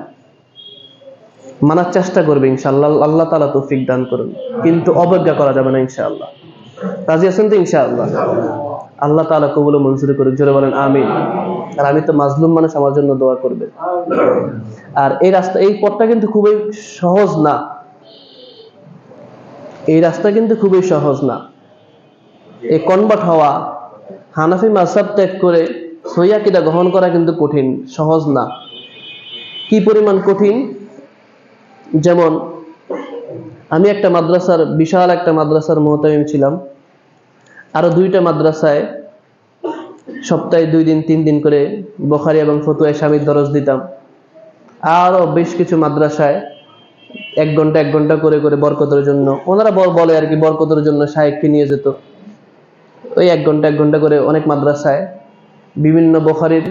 মানার চেষ্টা করবে ইনশাআল্লাহ, আল্লাহ তাআলা তৌফিক দান করুন, কিন্তু অবজ্ঞা করা যাবে না ইনশাআল্লাহ। রাজি আছেন তো ইনশাআল্লাহ? আল্লাহ তাআলা কবুল ও মঞ্জুর করুন, জোরে বলেন আমিন। আর আমি তো মাজলুম মানুষ, আমার জন্য দোয়া করবে। আর এই পথটা কিন্তু খুবই সহজ না, এই রাস্তা কিন্তু খুবই সহজ না। এই কনভার্ট হওয়া, হানাফি মাযহাব ত্যাগ করে সহিহ আকীদা গ্রহণ করা কিন্তু কঠিন, সহজ না। কি পরিমাণ কঠিন! যেমন আমি একটা মাদ্রাসার, বিশাল একটা মাদ্রাসার মুহতামিম ছিলাম। আরো 2টা মাদ্রাসায় সপ্তাহে 2 দিন 3 দিন করে বুখারী এবং ফতুয়া শামীর দরস দিতাম। আরো বেশ কিছু মাদ্রাসায় 1 ঘন্টা 1 ঘন্টা করে করে বরকতের জন্য, ওনারা বলে আর কি, বরকতের জন্য শায়েখকে নিয়ে যেত। ওই 1 ঘন্টা 1 ঘন্টা করে অনেক মাদ্রাসায় বিভিন্ন বুখারীর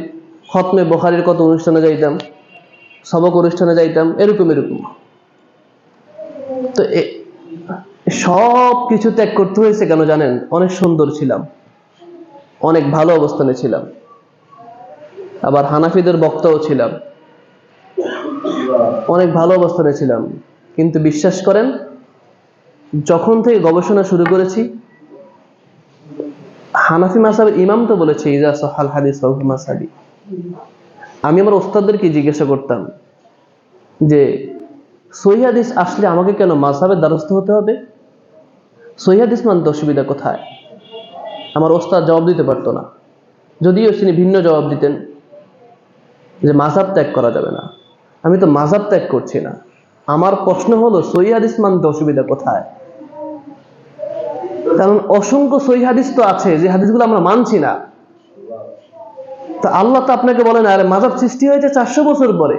খতমে বুখারীর কত অনুষ্ঠানে যাইতাম, সবক অনুষ্ঠানে যাইতাম, এরকম। তো সব কিছু ত্যাগ করতে হয়েছে কেন জানেন? অনেক সুন্দর ছিলাম, অনেক ভালো অবস্থানে ছিলাম, আবার হানাফিদের বক্তাও ছিলাম, অনেক ভালো অবস্থানে ছিলাম। কিন্তু বিশ্বাস করেন, যখন থেকে গবেষণা শুরু করেছি, হানাফি মাযহাবের ইমাম তো বলেছে ইজা সাহাল হাদিস ফাহুয়া মাযহাবি। আমি আমার ওস্তাদদেরকে জিজ্ঞাসা করতাম যে সহিহ হাদিস আসলে আমাকে কেন মাযহাবের দ্বারস্থ হতে হবে? সহিহ হাদিস মানতে অসুবিধা কোথায়? আমার ওস্তাদ জবাব দিতে পারতো না, যদিও তিনি ভিন্ন জবাব দিতেন যে মাযহাব ত্যাগ করা যাবে না। আমি তো মাযহাব ত্যাগ করছি না, আমার প্রশ্ন হলো সহিহ হাদিস মানতে অসুবিধা কোথায়? কারণ অসংখ্য সহিহ হাদিস তো আছে যে হাদিসগুলো আমরা মানছি না। তো আল্লাহ তো আপনাকে বলেন, আরে মাযহাব সৃষ্টি হয়েছে 400 বছর পরে,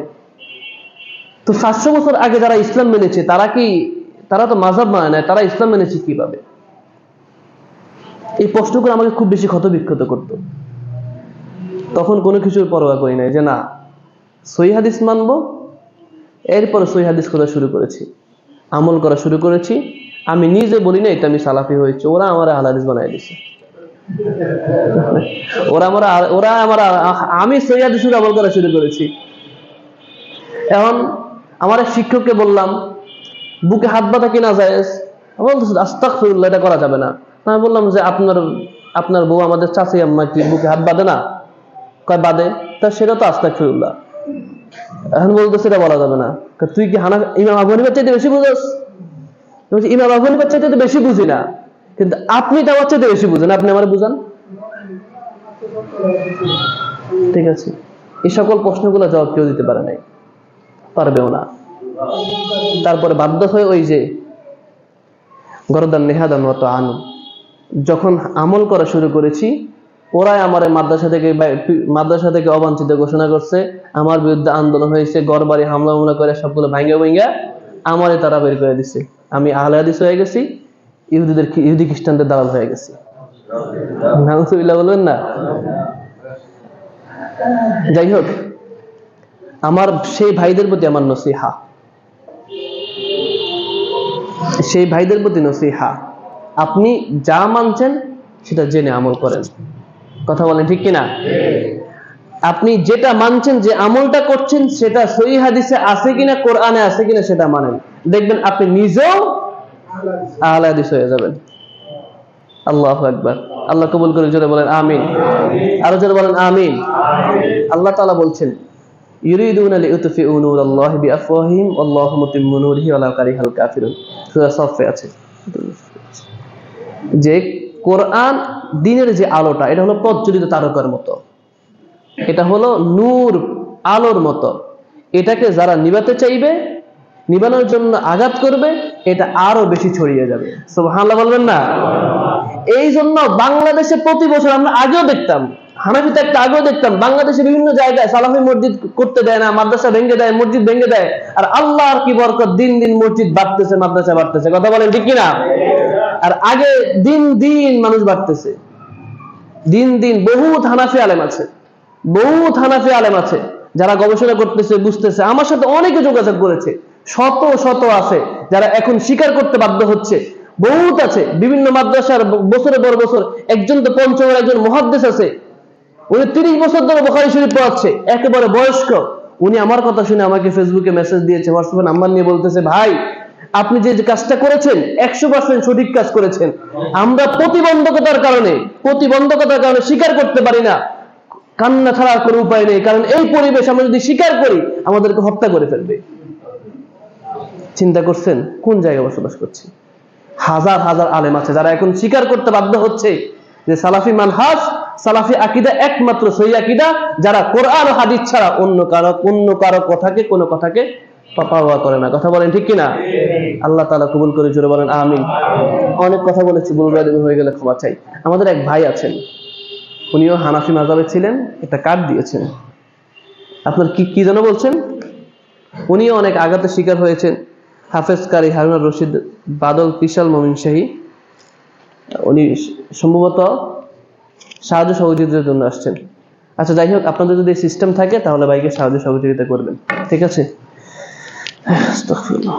তো 400 বছর আগে যারা ইসলাম মেনেছে তারা তো মাযহাব মানে না, তারা ইসলাম মেনেছে কিভাবে? এই প্রশ্নগুলো আমাকে খুব বেশি ক্ষতবিক্ষত করত। তখন কোনো কিছুর পরোয়া করি নাই, যে না, সহিহ হাদিস মানবো। এরপরে সহিহ হাদিস খোঁজা শুরু করেছি, আমল করা শুরু করেছি। আমি নিজে বলি না এটা আমি সালাফি হয়েছি, ওরা আমার আহলে হাদিস বানাই দিছে। আমি সহিহ হাদিসের আমল করা শুরু করেছি। এখন আমার এক শিক্ষককে বললাম, বুকে হাত বাঁধা কিনা জায়েজ? বলতেছে আস্তাগফিরুল্লাহ, এটা করা যাবে না। আমি বললাম যে আপনার বউ আমাদের চাচি আম্মা কি বুকে হাত বাঁধে না? কয় বাঁধে, তা সেটা তো আস্তাগফিরুল্লাহ। এখন বলতেছে এটা বলা যাবে না। তুই কি ইমাম আবু হানিফার চাইতে বেশি বুঝোস? ইমাম আবু হানিফার চাইতে তো বেশি বুঝি না, কিন্তু আপনি তো আমার চাইতে বেশি বুঝেন, আপনি আমার বুঝান। ঠিক আছে, এই সকল প্রশ্নগুলো জবাব কেউ দিতে পারে নাই, পারবেও না। তারপরে বাধ্য হয়ে ওই যে গরদান নেহাদান ওয়া তাআনু, যখন আমল করা শুরু করেছি, ওরাই আমার মাদ্রাসা থেকে অবাঞ্ছিত ঘোষণা করছে, আমার বিরুদ্ধে আন্দোলন হয়েছে, ঘরবাড়ি হামলা করে সবগুলো ভাঙ্গা আমারে তারা বের করে দিচ্ছে। আমি আহলে হাদিস হয়ে গেছি, ইহুদি খ্রিস্টানদের দালাল হয়ে গেছি। নাউজুবিল্লাহ বলবেন না। যাই হোক, আমার সেই ভাইদের প্রতি আমার নসিহা, সেই ভাইদের প্রতি নসিহা, আপনি যা মানছেন সেটা জেনে আমল করেন। কথা বলেন ঠিক কিনা? আপনি যেটা মানছেন, যে আমলটা করছেন, সেটা সহিহ হাদিসে আছে কিনা, কোরআনে আছে কিনা সেটা মানেন। দেখবেন আপনি নিজেও আহলে হাদিস হয়ে যাবেন। আল্লাহু আকবার। আল্লাহ কবুল করে জোরে বলেন আমিন। আরো জোরে বলেন আমিন। আল্লাহ তাআলা বলছেন, ইউরিদুনা লিউতফিউ নূরাল্লাহি বিআফওয়াহিহিম ওয়াল্লাহু মুতিম্মু নূরিহি ওয়ালাউ কারিহাল কাফিরুন। সূরা সফে আছে যে কোরআন দ্বীনের যে আলোটা, এটা হলো প্রজ্বলিত তারকার মতো, এটা হলো নূর, আলোর মতো। এটাকে যারা নিভাতে চাইবে, নিভানোর জন্য আঘাত করবে, এটা আরো বেশি ছড়িয়ে যাবে। সুবহানাল্লাহ বলবেন না? এই জন্য বাংলাদেশে প্রতি বছর, আমরা আগেও দেখতাম, হানাফিতে একটা আগেও দেখতাম, বাংলাদেশে বিভিন্ন জায়গায় সালাফি মসজিদ করতে দেয় না, মাদ্রাসা ভেঙে দেয়, মসজিদ ভেঙে দেয়। আর আল্লাহর কি বরকত, দিন দিন মসজিদ বাড়তেছে, মাদ্রাসা বাড়তেছে। কথা বলেন ঠিক কিনা? আর আগে দিন দিন মানুষ বাড়তেছে, দিন দিন বহুত হানাফি আলেম আছে, যারা গবেষণা করতেছে, বুঝতেছে। আমার সাথে অনেকে যোগাযোগ করেছে, শত শত আছে যারা এখন স্বীকার করতে বাধ্য হচ্ছে। বহুত আছে বিভিন্ন মাদ্রাসার, বছরের পর বছর। একজন তো পঞ্চমের একজন মুহাদ্দিস আছে, উনি 30 বছর ধরে বুখারী শরীফ পড়াচ্ছে, একেবারে বয়স্ক। উনি আমার কথা শুনে আমাকে ফেসবুকে মেসেজ দিয়েছে, হোয়াটসঅ্যাপে নাম্বার নিয়ে বলতেছে, ভাই আপনি যে কাজটা করেছেন 100% সঠিক কাজ করেছেন। আমরা প্রতিবন্ধকতার কারণে স্বীকার করতে পারি না। কান্না ছাড়া কোনো উপায় নেই, কারণ এই পরিবেশ আমরা যদি স্বীকার করি, আমাদেরকে হত্যা করে ফেলবে। চিন্তা করছেন কোন জায়গায় বসবাস করছি? হাজার হাজার আলেম আছে যারা এখন স্বীকার করতে বাধ্য হচ্ছে যে সালাফি মানহাজ, সালাফি আকীদা একমাত্র সহিহ আকীদা, যারা কোরআন ও হাদিস ছাড়া অন্য কারো কোনো কথাকে পাওয়া করে না। কথা বলেন ঠিক কিনা? আল্লাহ তাআলা কবুল করে জোরে বলেন আমিন। অনেক কথা বলেছি, ভুলভ্রান্তি হয়ে গেলে ক্ষমা চাই। আমাদের এক ভাই আছেন, উনিও হানাফি মাযহাবে ছিলেন, একটা কার্ড দিয়েছেন। আপনার কি যেন বলছেন? উনিও অনেক আঘাতের শিকার হয়েছেন। হাফেজ কারি হারুন রশিদ বাদল বিশাল মুমিন শাহী, উনি সম্ভবত সাহায্য সহযোগিতার জন্য আসছেন। আচ্ছা যাই হোক, আপনাদের যদি সিস্টেম থাকে তাহলে ভাইকে সাহায্য সহযোগিতা করবেন, ঠিক আছে? আস্তাগফিরুল্লাহ।